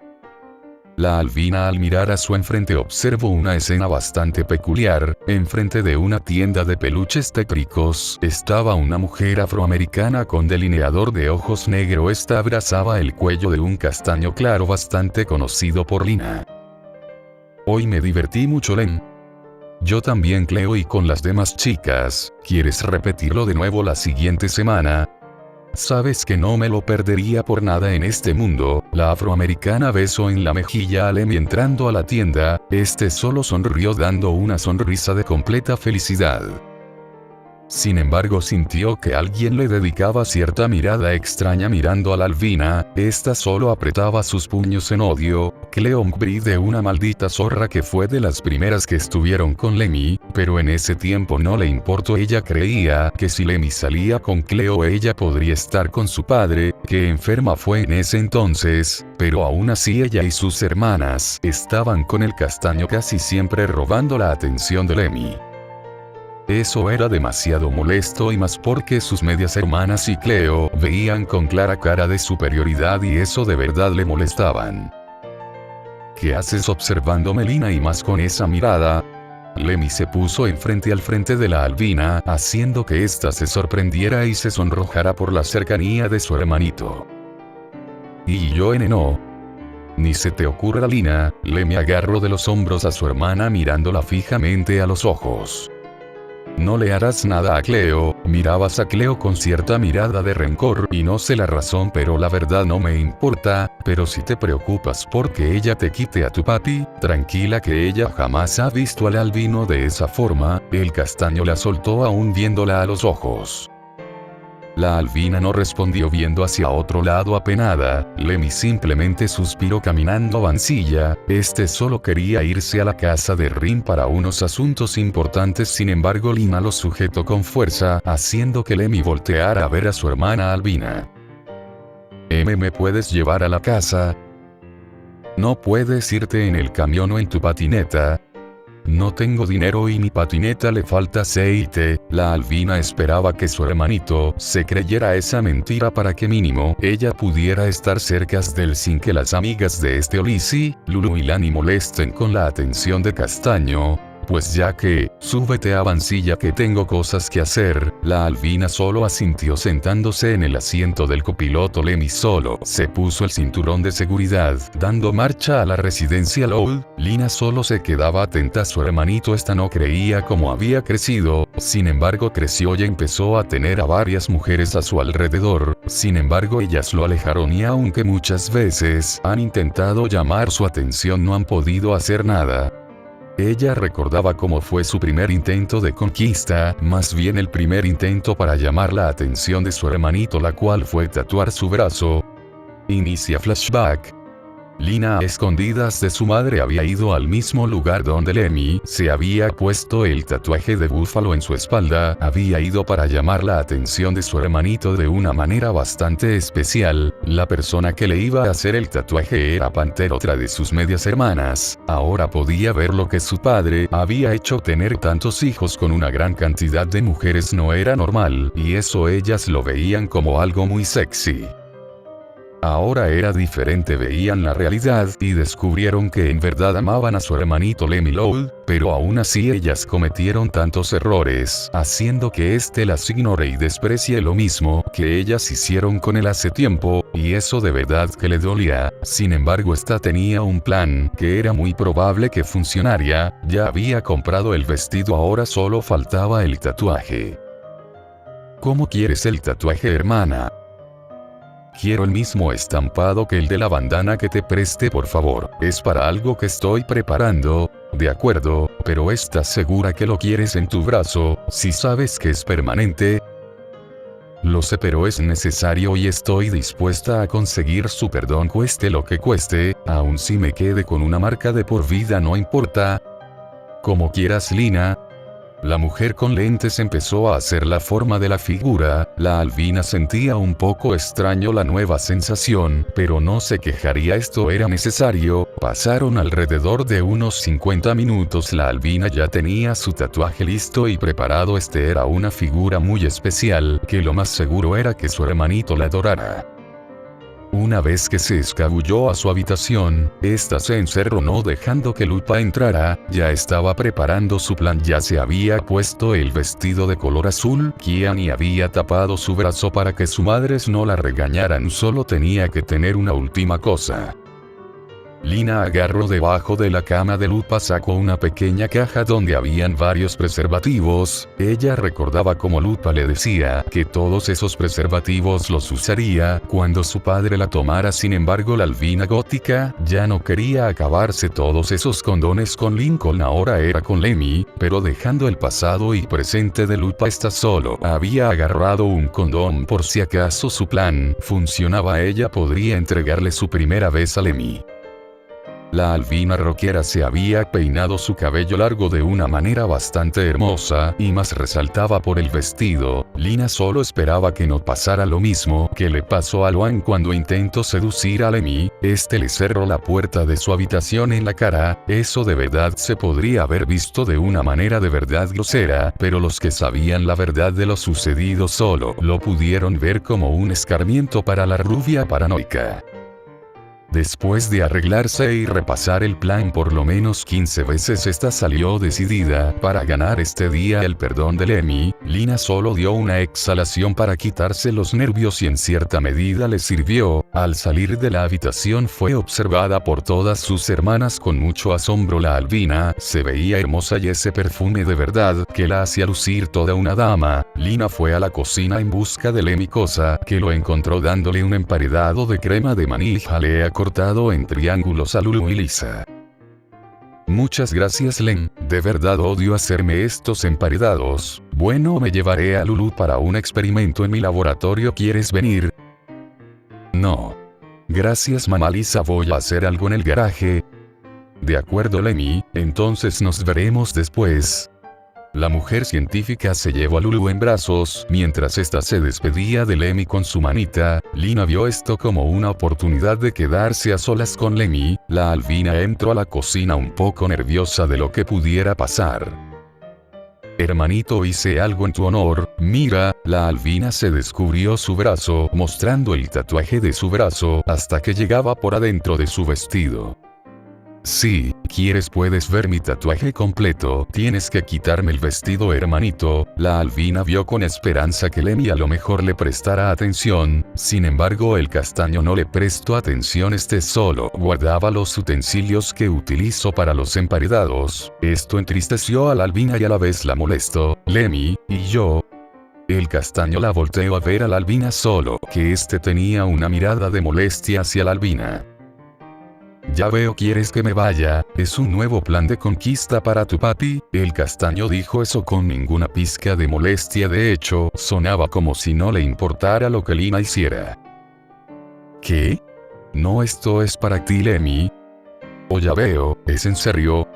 La albina al mirar a su enfrente observó una escena bastante peculiar. Enfrente de una tienda de peluches tétricos estaba una mujer afroamericana con delineador de ojos negro. Esta abrazaba el cuello de un castaño claro bastante conocido por Lina. Hoy me divertí mucho, Len. Yo también, Cleo, y con las demás chicas. ¿Quieres repetirlo de nuevo la siguiente semana? Sabes que no me lo perdería por nada en este mundo. La afroamericana besó en la mejilla a Lemmy entrando a la tienda. Este solo sonrió dando una sonrisa de completa felicidad. Sin embargo, sintió que alguien le dedicaba cierta mirada extraña mirando a la albina. Esta solo apretaba sus puños en odio. Cleo Mcbride, de una maldita zorra que fue de las primeras que estuvieron con Lemmy, pero en ese tiempo no le importó. Ella creía que si Lemmy salía con Cleo ella podría estar con su padre, que enferma fue en ese entonces, pero aún así ella y sus hermanas estaban con el castaño casi siempre robando la atención de Lemmy. Eso era demasiado molesto, y más porque sus medias hermanas y Cleo veían con clara cara de superioridad y eso de verdad le molestaban. ¿Qué haces observándome, Lina, y más con esa mirada? Lemmy se puso enfrente al frente de la albina, haciendo que ésta se sorprendiera y se sonrojara por la cercanía de su hermanito. Y yo, no. Ni se te ocurra, Lina. Lemmy agarró de los hombros a su hermana mirándola fijamente a los ojos. No le harás nada a Cleo. Mirabas a Cleo con cierta mirada de rencor, y no sé la razón, pero la verdad no me importa. Pero si te preocupas porque ella te quite a tu papi, tranquila, que ella jamás ha visto al albino de esa forma. El castaño la soltó aún viéndola a los ojos. La albina no respondió viendo hacia otro lado apenada. Lemmy simplemente suspiró caminando a Vansilla. Este solo quería irse a la casa de Rin para unos asuntos importantes, sin embargo Lina lo sujetó con fuerza, haciendo que Lemmy volteara a ver a su hermana albina. ¿Me puedes llevar a la casa? ¿No puedes irte en el camión o en tu patineta? No tengo dinero y mi patineta le falta aceite. La albina esperaba que su hermanito se creyera esa mentira para que mínimo ella pudiera estar cerca de él sin que las amigas de este Olisi, Lulu y Lani molesten con la atención de Castaño. Pues ya que, súbete a Vansilla que tengo cosas que hacer. La albina solo asintió sentándose en el asiento del copiloto. Lemmy solo se puso el cinturón de seguridad, dando marcha a la residencia Loud. Lina solo se quedaba atenta a su hermanito. Esta no creía cómo había crecido, sin embargo creció y empezó a tener a varias mujeres a su alrededor. Sin embargo ellas lo alejaron y aunque muchas veces han intentado llamar su atención no han podido hacer nada. Ella recordaba cómo fue su primer intento de conquista, más bien el primer intento para llamar la atención de su hermanito, la cual fue tatuar su brazo. Inicia flashback. Lina a escondidas de su madre había ido al mismo lugar donde Lemmy se había puesto el tatuaje de búfalo en su espalda. Había ido para llamar la atención de su hermanito de una manera bastante especial. La persona que le iba a hacer el tatuaje era Panther, otra de sus medias hermanas. Ahora podía ver lo que su padre había hecho. Tener tantos hijos con una gran cantidad de mujeres no era normal, y eso ellas lo veían como algo muy sexy. Ahora era diferente, veían la realidad y descubrieron que en verdad amaban a su hermanito Lemmy Loud, pero aún así ellas cometieron tantos errores, haciendo que éste las ignore y desprecie lo mismo que ellas hicieron con él hace tiempo, y eso de verdad que le dolía. Sin embargo esta tenía un plan que era muy probable que funcionaría. Ya había comprado el vestido, ahora solo faltaba el tatuaje. ¿Cómo quieres el tatuaje, hermana? Quiero el mismo estampado que el de la bandana que te preste, por favor. Es para algo que estoy preparando. De acuerdo, pero ¿estás segura que lo quieres en tu brazo, si sabes que es permanente? Lo sé, pero es necesario y estoy dispuesta a conseguir su perdón cueste lo que cueste, aun si me quede con una marca de por vida no importa. Como quieras, Lina. La mujer con lentes empezó a hacer la forma de la figura. La albina sentía un poco extraño la nueva sensación, pero no se quejaría, esto era necesario. Pasaron alrededor de unos 50 minutos. La albina ya tenía su tatuaje listo y preparado. Este era una figura muy especial, que lo más seguro era que su hermanito la adorara. Una vez que se escabulló a su habitación, esta se encerró no dejando que Lupa entrara. Ya estaba preparando su plan, ya se había puesto el vestido de color azul, Kian había tapado su brazo para que sus madres no la regañaran, solo tenía que tener una última cosa. Lina agarró debajo de la cama de Lupa, sacó una pequeña caja donde habían varios preservativos. Ella recordaba cómo Lupa le decía que todos esos preservativos los usaría cuando su padre la tomara. Sin embargo, la albina gótica ya no quería acabarse todos esos condones con Lincoln, ahora era con Lemmy, pero dejando el pasado y presente de Lupa, esta solo había agarrado un condón por si acaso su plan funcionaba, ella podría entregarle su primera vez a Lemmy. La albina rockera se había peinado su cabello largo de una manera bastante hermosa, y más resaltaba por el vestido. Lina solo esperaba que no pasara lo mismo que le pasó a Luan cuando intentó seducir a Lemmy. Este le cerró la puerta de su habitación en la cara. Eso de verdad se podría haber visto de una manera de verdad grosera, pero los que sabían la verdad de lo sucedido solo lo pudieron ver como un escarmiento para la rubia paranoica. Después de arreglarse y repasar el plan por lo menos 15 veces, esta salió decidida para ganar este día el perdón de Lemmy. Lina solo dio una exhalación para quitarse los nervios y en cierta medida le sirvió. Al salir de la habitación fue observada por todas sus hermanas con mucho asombro. La albina se veía hermosa y ese perfume de verdad que la hacía lucir toda una dama. Lina fue a la cocina en busca de Lemmy, cosa que lo encontró dándole un emparedado de crema de maní y jalea cortado en triángulos a Lulu y Lisa. Muchas gracias, Lem, de verdad odio hacerme estos emparedados. Bueno, me llevaré a Lulu para un experimento en mi laboratorio. ¿Quieres venir? No. Gracias, mamá Lisa, voy a hacer algo en el garaje. De acuerdo, Lemmy, entonces nos veremos después. La mujer científica se llevó a Lulu en brazos, mientras ésta se despedía de Lemmy con su manita. Lina vio esto como una oportunidad de quedarse a solas con Lemmy. La albina entró a la cocina un poco nerviosa de lo que pudiera pasar. Hermanito, hice algo en tu honor. Mira, la albina se descubrió su brazo, mostrando el tatuaje de su brazo, hasta que llegaba por adentro de su vestido. Si quieres puedes ver mi tatuaje completo. Tienes que quitarme el vestido, hermanito. La albina vio con esperanza que Lemmy a lo mejor le prestara atención. Sin embargo, el castaño no le prestó atención. Este solo guardaba los utensilios que utilizó para los emparedados. Esto entristeció a la albina y a la vez la molestó. Lemmy, ¿y yo? El castaño la volteó a ver a la albina, solo que este tenía una mirada de molestia hacia la albina. Ya veo, quieres que me vaya, es un nuevo plan de conquista para tu papi. El castaño dijo eso con ninguna pizca de molestia, de hecho, sonaba como si no le importara lo que Lina hiciera. ¿Qué? No, esto es para ti, Lemmy. Oh, ya veo, ¿es en serio?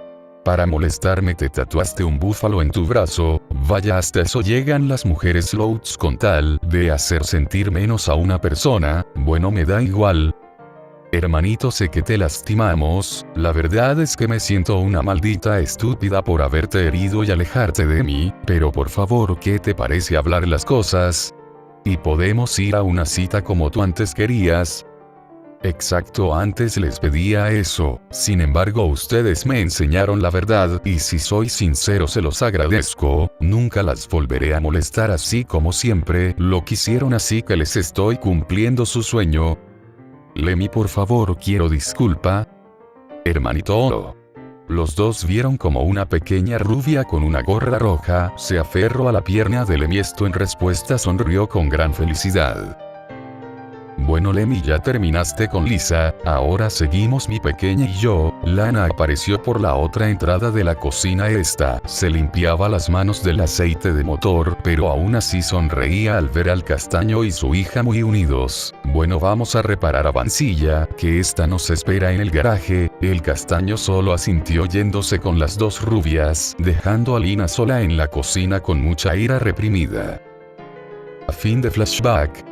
Para molestarme te tatuaste un búfalo en tu brazo. Vaya, hasta eso llegan las mujeres Louts con tal de hacer sentir menos a una persona. Bueno, me da igual. Hermanito, sé que te lastimamos, la verdad es que me siento una maldita estúpida por haberte herido y alejarte de mí, pero por favor, ¿qué te parece hablar las cosas? ¿Y podemos ir a una cita como tú antes querías? Exacto, antes les pedía eso, sin embargo ustedes me enseñaron la verdad, y si soy sincero se los agradezco, nunca las volveré a molestar así como siempre lo quisieron, así que les estoy cumpliendo su sueño. Lemmy, por favor, quiero disculpa. Hermanito. Los dos vieron como una pequeña rubia con una gorra roja se aferró a la pierna de Lemmy. Esto en respuesta sonrió con gran felicidad. Bueno, Lemmy, ya terminaste con Lisa, ahora seguimos mi pequeña y yo. Lana apareció por la otra entrada de la cocina. Esta se limpiaba las manos del aceite de motor, pero aún así sonreía al ver al castaño y su hija muy unidos. Bueno, vamos a reparar a Vancilla, que esta nos espera en el garaje. El castaño solo asintió, yéndose con las dos rubias, dejando a Lina sola en la cocina con mucha ira reprimida. A fin de flashback.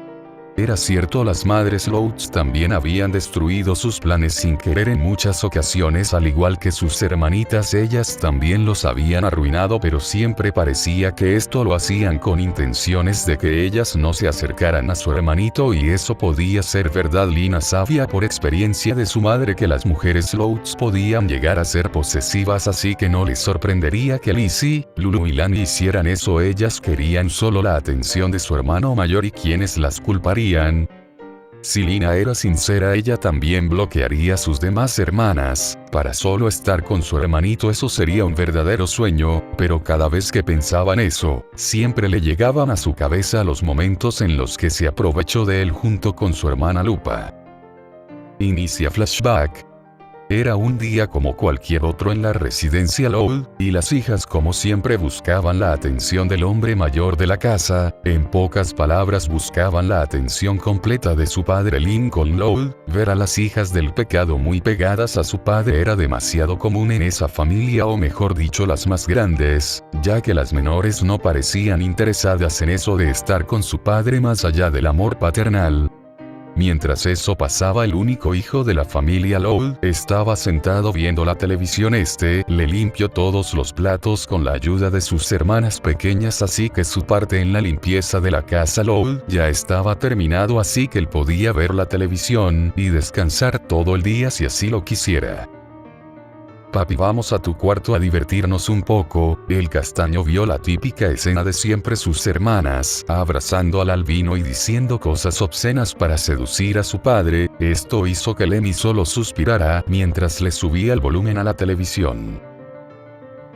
Era cierto, las madres Louts también habían destruido sus planes sin querer en muchas ocasiones, al igual que sus hermanitas. Ellas también los habían arruinado, pero siempre parecía que esto lo hacían con intenciones de que ellas no se acercaran a su hermanito, y eso podía ser verdad. Lina sabía por experiencia de su madre que las mujeres Louts podían llegar a ser posesivas, así que no les sorprendería que Lizzie, Lulu y Lani hicieran eso. Ellas querían solo la atención de su hermano mayor, y ¿quiénes las culparían? Si Lina era sincera, ella también bloquearía a sus demás hermanas, para solo estar con su hermanito. Eso sería un verdadero sueño, pero cada vez que pensaba en eso, siempre le llegaban a su cabeza los momentos en los que se aprovechó de él junto con su hermana Lupa. Inicia flashback. Era un día como cualquier otro en la residencia Loud, y las hijas como siempre buscaban la atención del hombre mayor de la casa. En pocas palabras, buscaban la atención completa de su padre Lincoln Loud. Ver a las hijas del pecado muy pegadas a su padre era demasiado común en esa familia, o mejor dicho, las más grandes, ya que las menores no parecían interesadas en eso de estar con su padre más allá del amor paternal. Mientras eso pasaba, el único hijo de la familia Loud estaba sentado viendo la televisión. Le limpió todos los platos con la ayuda de sus hermanas pequeñas, así que su parte en la limpieza de la casa Loud ya estaba terminado, así que él podía ver la televisión y descansar todo el día si así lo quisiera. Papi, vamos a tu cuarto a divertirnos un poco. El castaño vio la típica escena de siempre, sus hermanas abrazando al albino y diciendo cosas obscenas para seducir a su padre. Esto hizo que Lemmy solo suspirara mientras le subía el volumen a la televisión.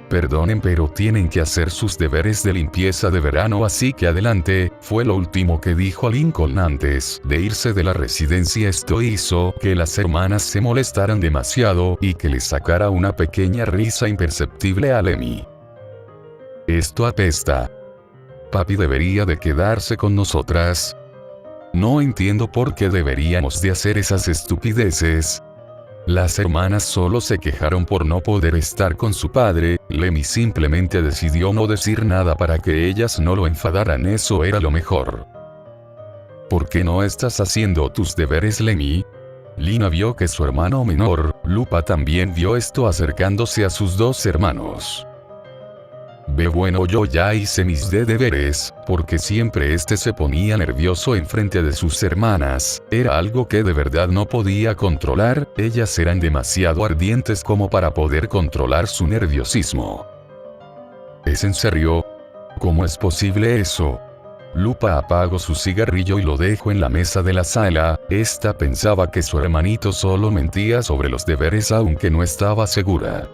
Perdonen, pero tienen que hacer sus deberes de limpieza de verano, así que adelante, fue lo último que dijo a Lincoln antes de irse de la residencia. Esto hizo que las hermanas se molestaran demasiado y que le sacara una pequeña risa imperceptible a Lemmy. Esto apesta. Papi debería de quedarse con nosotras. No entiendo por qué deberíamos de hacer esas estupideces. Las hermanas solo se quejaron por no poder estar con su padre. Lemmy simplemente decidió no decir nada para que ellas no lo enfadaran, eso era lo mejor. ¿Por qué no estás haciendo tus deberes, Lemmy? Lina vio que su hermano menor, Lupa, también vio esto acercándose a sus dos hermanos. Bueno, yo ya hice mis deberes, porque siempre se ponía nervioso enfrente de sus hermanas, era algo que de verdad no podía controlar, ellas eran demasiado ardientes como para poder controlar su nerviosismo. ¿Es en serio? ¿Cómo es posible eso? Lupa apagó su cigarrillo y lo dejó en la mesa de la sala. Esta pensaba que su hermanito solo mentía sobre los deberes, aunque no estaba segura.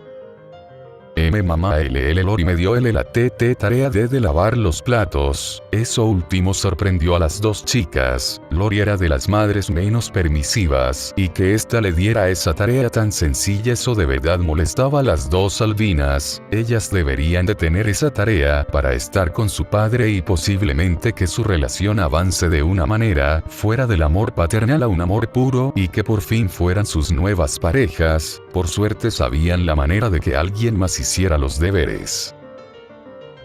Mamá Lori me dio la tarea de lavar los platos. Eso último sorprendió a las dos chicas. Lori era de las madres menos permisivas, y que ésta le diera esa tarea tan sencilla, eso de verdad molestaba a las dos albinas. Ellas deberían de tener esa tarea para estar con su padre y posiblemente que su relación avance de una manera, fuera del amor paternal a un amor puro, y que por fin fueran sus nuevas parejas. Por suerte sabían la manera de que alguien más hiciera los deberes.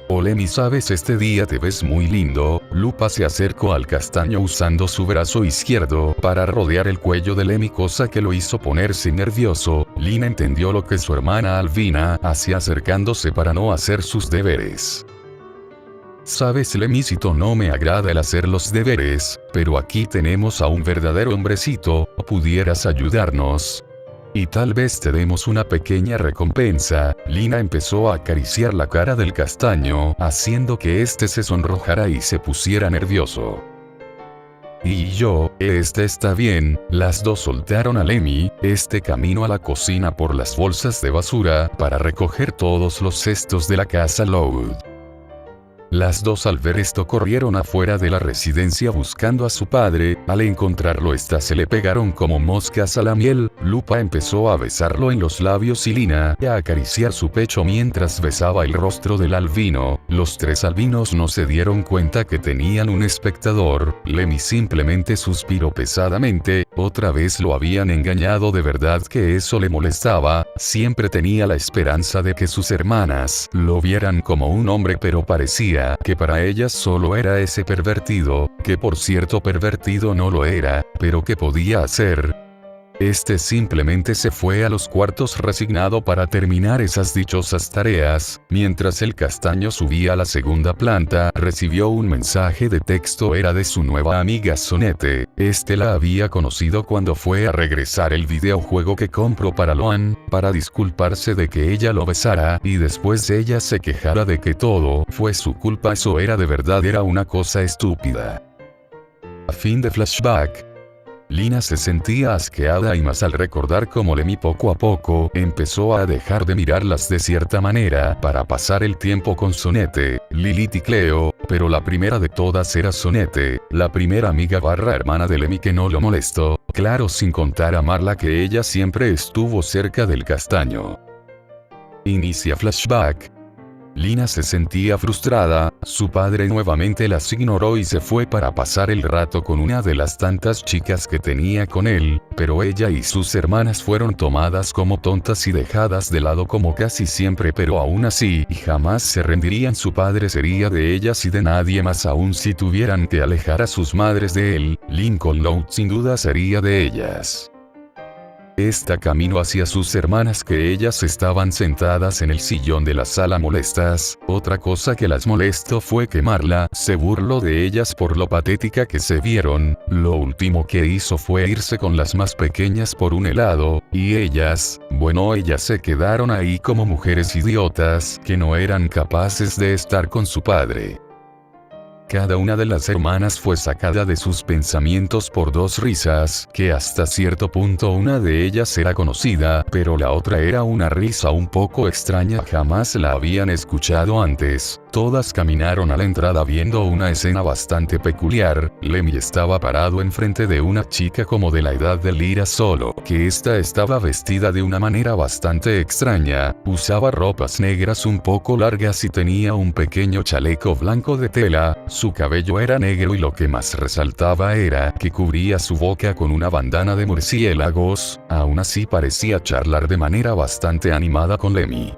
Lemmy, sabes, este día te ves muy lindo. Lupa se acercó al castaño usando su brazo izquierdo para rodear el cuello de Lemmy, cosa que lo hizo ponerse nervioso. Lina entendió lo que su hermana Alvina hacía acercándose para no hacer sus deberes. Sabes, Lemmycito, no me agrada el hacer los deberes, pero aquí tenemos a un verdadero hombrecito, ¿pudieras ayudarnos? Y tal vez te demos una pequeña recompensa. Lina empezó a acariciar la cara del castaño, haciendo que se sonrojara y se pusiera nervioso. Y yo, está bien. Las dos soltaron a Lemmy. Caminó a la cocina por las bolsas de basura para recoger todos los cestos de la casa Loud. Las dos al ver esto corrieron afuera de la residencia buscando a su padre. Al encontrarlo, se le pegaron como moscas a la miel. Lupa empezó a besarlo en los labios y Lina a acariciar su pecho mientras besaba el rostro del albino. Los tres albinos no se dieron cuenta que tenían un espectador. Lemmy simplemente suspiró pesadamente. Otra vez lo habían engañado, de verdad que eso le molestaba. Siempre tenía la esperanza de que sus hermanas lo vieran como un hombre, pero parecía que para ellas solo era ese pervertido, que por cierto pervertido no lo era, pero ¿qué podía hacer? Simplemente se fue a los cuartos resignado para terminar esas dichosas tareas. Mientras el castaño subía a la segunda planta, recibió un mensaje de texto, era de su nueva amiga Sonete. La había conocido cuando fue a regresar el videojuego que compró para Loan, para disculparse de que ella lo besara, y después ella se quejara de que todo fue su culpa. Eso era de verdad, era una cosa estúpida. A fin de flashback. Lina se sentía asqueada y más al recordar cómo Lemmy poco a poco empezó a dejar de mirarlas de cierta manera para pasar el tiempo con Sonete, Lilith y Cleo, pero la primera de todas era Sonete, la primera amiga barra hermana de Lemmy que no lo molestó, claro, sin contar a Marla, que ella siempre estuvo cerca del castaño. Inicia flashback. Lina se sentía frustrada, su padre nuevamente las ignoró y se fue para pasar el rato con una de las tantas chicas que tenía con él, pero ella y sus hermanas fueron tomadas como tontas y dejadas de lado como casi siempre, pero aún así, jamás se rendirían. Su padre sería de ellas y de nadie más, aun si tuvieran que alejar a sus madres de él. Lincoln Loud sin duda sería de ellas. Caminó hacia sus hermanas, que ellas estaban sentadas en el sillón de la sala molestas. Otra cosa que las molestó fue que Marla se burló de ellas por lo patética que se vieron. Lo último que hizo fue irse con las más pequeñas por un helado, y ellas se quedaron ahí como mujeres idiotas que no eran capaces de estar con su padre. Cada una de las hermanas fue sacada de sus pensamientos por dos risas, que hasta cierto punto una de ellas era conocida, pero la otra era una risa un poco extraña, jamás la habían escuchado antes. Todas caminaron a la entrada viendo una escena bastante peculiar. Lemmy estaba parado enfrente de una chica como de la edad de Lyra, solo que esta estaba vestida de una manera bastante extraña. Usaba ropas negras un poco largas y tenía un pequeño chaleco blanco de tela. Su cabello era negro y lo que más resaltaba era que cubría su boca con una bandana de murciélagos. Aún así parecía charlar de manera bastante animada con Lemmy.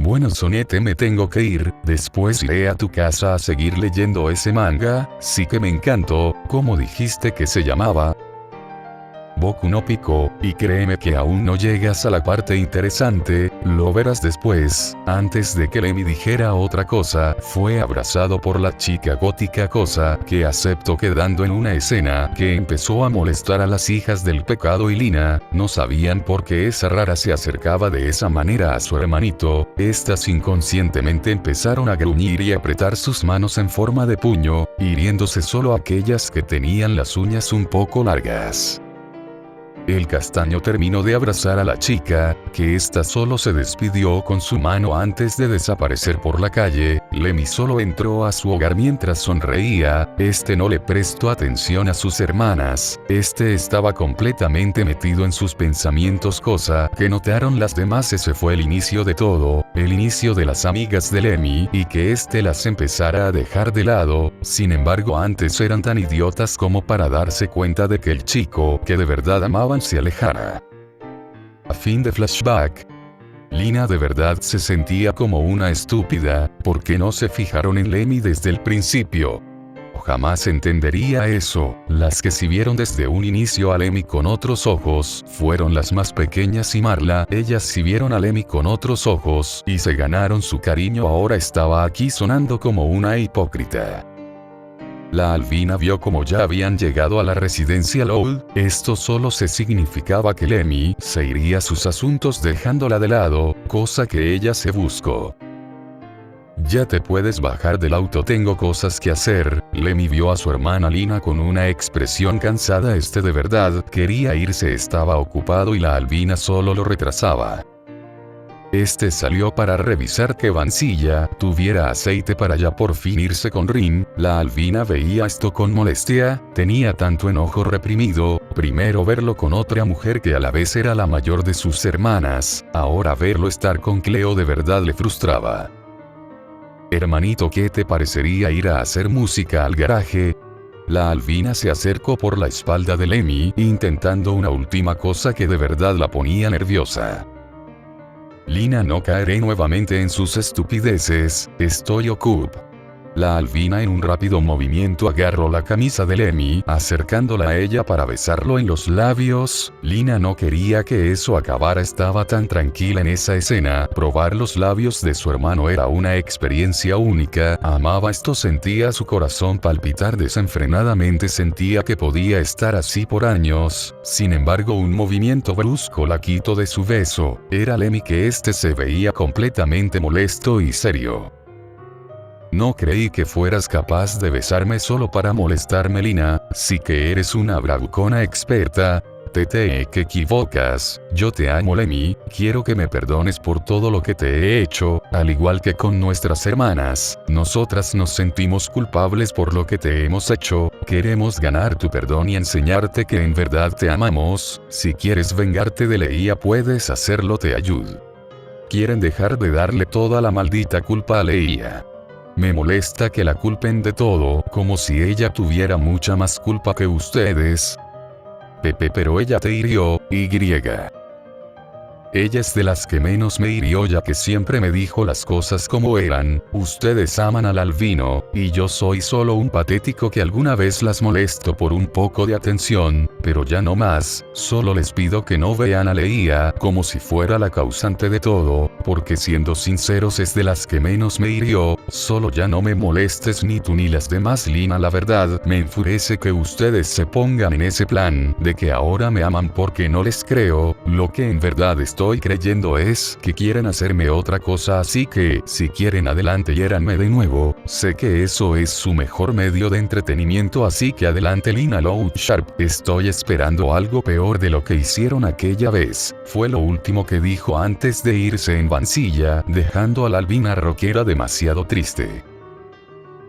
Bueno, Sonete, me tengo que ir, después iré a tu casa a seguir leyendo ese manga. Sí que me encantó. ¿Cómo dijiste que se llamaba? Boku no Pico, y créeme que aún no llegas a la parte interesante, lo verás después. Antes de que Lemmy dijera otra cosa, fue abrazado por la chica gótica, cosa que aceptó, quedando en una escena que empezó a molestar a las hijas del pecado y Lina. No sabían por qué esa rara se acercaba de esa manera a su hermanito. Estas inconscientemente empezaron a gruñir y apretar sus manos en forma de puño, hiriéndose solo aquellas que tenían las uñas un poco largas. El castaño terminó de abrazar a la chica, que ésta solo se despidió con su mano antes de desaparecer por la calle. Lemmy solo entró a su hogar mientras sonreía. No le prestó atención a sus hermanas. Estaba completamente metido en sus pensamientos, cosa que notaron las demás. Ese fue el inicio de todo, el inicio de las amigas de Lemmy, y que las empezara a dejar de lado. Sin embargo, antes eran tan idiotas como para darse cuenta de que el chico que de verdad amaban se alejara. A fin de flashback. Lina de verdad se sentía como una estúpida, porque no se fijaron en Lemmy desde el principio. Jamás entendería eso. Las que sí vieron desde un inicio a Lemmy con otros ojos fueron las más pequeñas y Marla. Ellas sí vieron a Lemmy con otros ojos y se ganaron su cariño. Ahora estaba aquí sonando como una hipócrita. La albina vio como ya habían llegado a la residencia Loud. Esto solo se significaba que Lemmy se iría a sus asuntos dejándola de lado, cosa que ella se buscó. Ya te puedes bajar del auto, tengo cosas que hacer. Lemmy vio a su hermana Lina con una expresión cansada. De verdad quería irse, estaba ocupado y la albina solo lo retrasaba. Salió para revisar que Vancilla tuviera aceite para ya por fin irse con Rin. La albina veía esto con molestia, tenía tanto enojo reprimido, primero verlo con otra mujer que a la vez era la mayor de sus hermanas, ahora verlo estar con Cleo de verdad le frustraba. Hermanito, ¿qué te parecería ir a hacer música al garaje? La albina se acercó por la espalda de Lemmy, intentando una última cosa que de verdad la ponía nerviosa. Lina, no caeré nuevamente en sus estupideces, estoy ocupada. La albina en un rápido movimiento agarró la camisa de Lemmy, acercándola a ella para besarlo en los labios. Lina no quería que eso acabara, estaba tan tranquila en esa escena. Probar los labios de su hermano era una experiencia única, amaba esto, sentía su corazón palpitar desenfrenadamente, sentía que podía estar así por años. Sin embargo, un movimiento brusco la quitó de su beso. Era Lemmy, que se veía completamente molesto y serio. No creí que fueras capaz de besarme solo para molestarme, Lina. Sí que eres una bravucona experta. Que equivocas. Yo te amo, Lemmy, quiero que me perdones por todo lo que te he hecho, al igual que con nuestras hermanas. Nosotras nos sentimos culpables por lo que te hemos hecho, queremos ganar tu perdón y enseñarte que en verdad te amamos. Si quieres vengarte de Leia puedes hacerlo, te ayudo. Quieren dejar de darle toda la maldita culpa a Leia. Me molesta que la culpen de todo, como si ella tuviera mucha más culpa que ustedes. Pero ella te hirió, y. Ella es de las que menos me hirió, ya que siempre me dijo las cosas como eran. Ustedes aman al albino, y yo soy solo un patético que alguna vez las molesto por un poco de atención, pero ya no más. Solo les pido que no vean a Leia como si fuera la causante de todo, porque siendo sinceros es de las que menos me hirió. Solo ya no me molestes ni tú ni las demás, Lina. La verdad, me enfurece que ustedes se pongan en ese plan de que ahora me aman porque no les creo. Lo que en verdad estoy estoy creyendo es que quieren hacerme otra cosa, así que, si quieren adelante hiéranme de nuevo, sé que eso es su mejor medio de entretenimiento, así que adelante Lina Loud-Sharp, estoy esperando algo peor de lo que hicieron aquella vez, fue lo último que dijo antes de irse en vansilla, dejando a la albina rockera demasiado triste.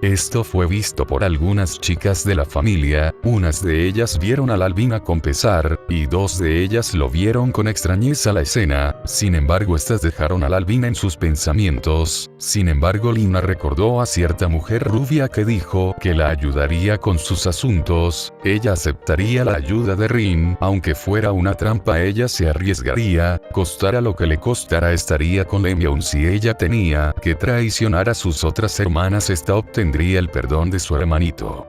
Esto fue visto por algunas chicas de la familia, unas de ellas vieron a la albina con pesar, y dos de ellas lo vieron con extrañeza la escena, sin embargo estas dejaron a la albina en sus pensamientos, sin embargo Lina recordó a cierta mujer rubia que dijo que la ayudaría con sus asuntos, ella aceptaría la ayuda de Rin, aunque fuera una trampa ella se arriesgaría, costara lo que le costara estaría con Lemmy, aun si ella tenía que traicionar a sus otras hermanas esta obtendría el perdón de su hermanito.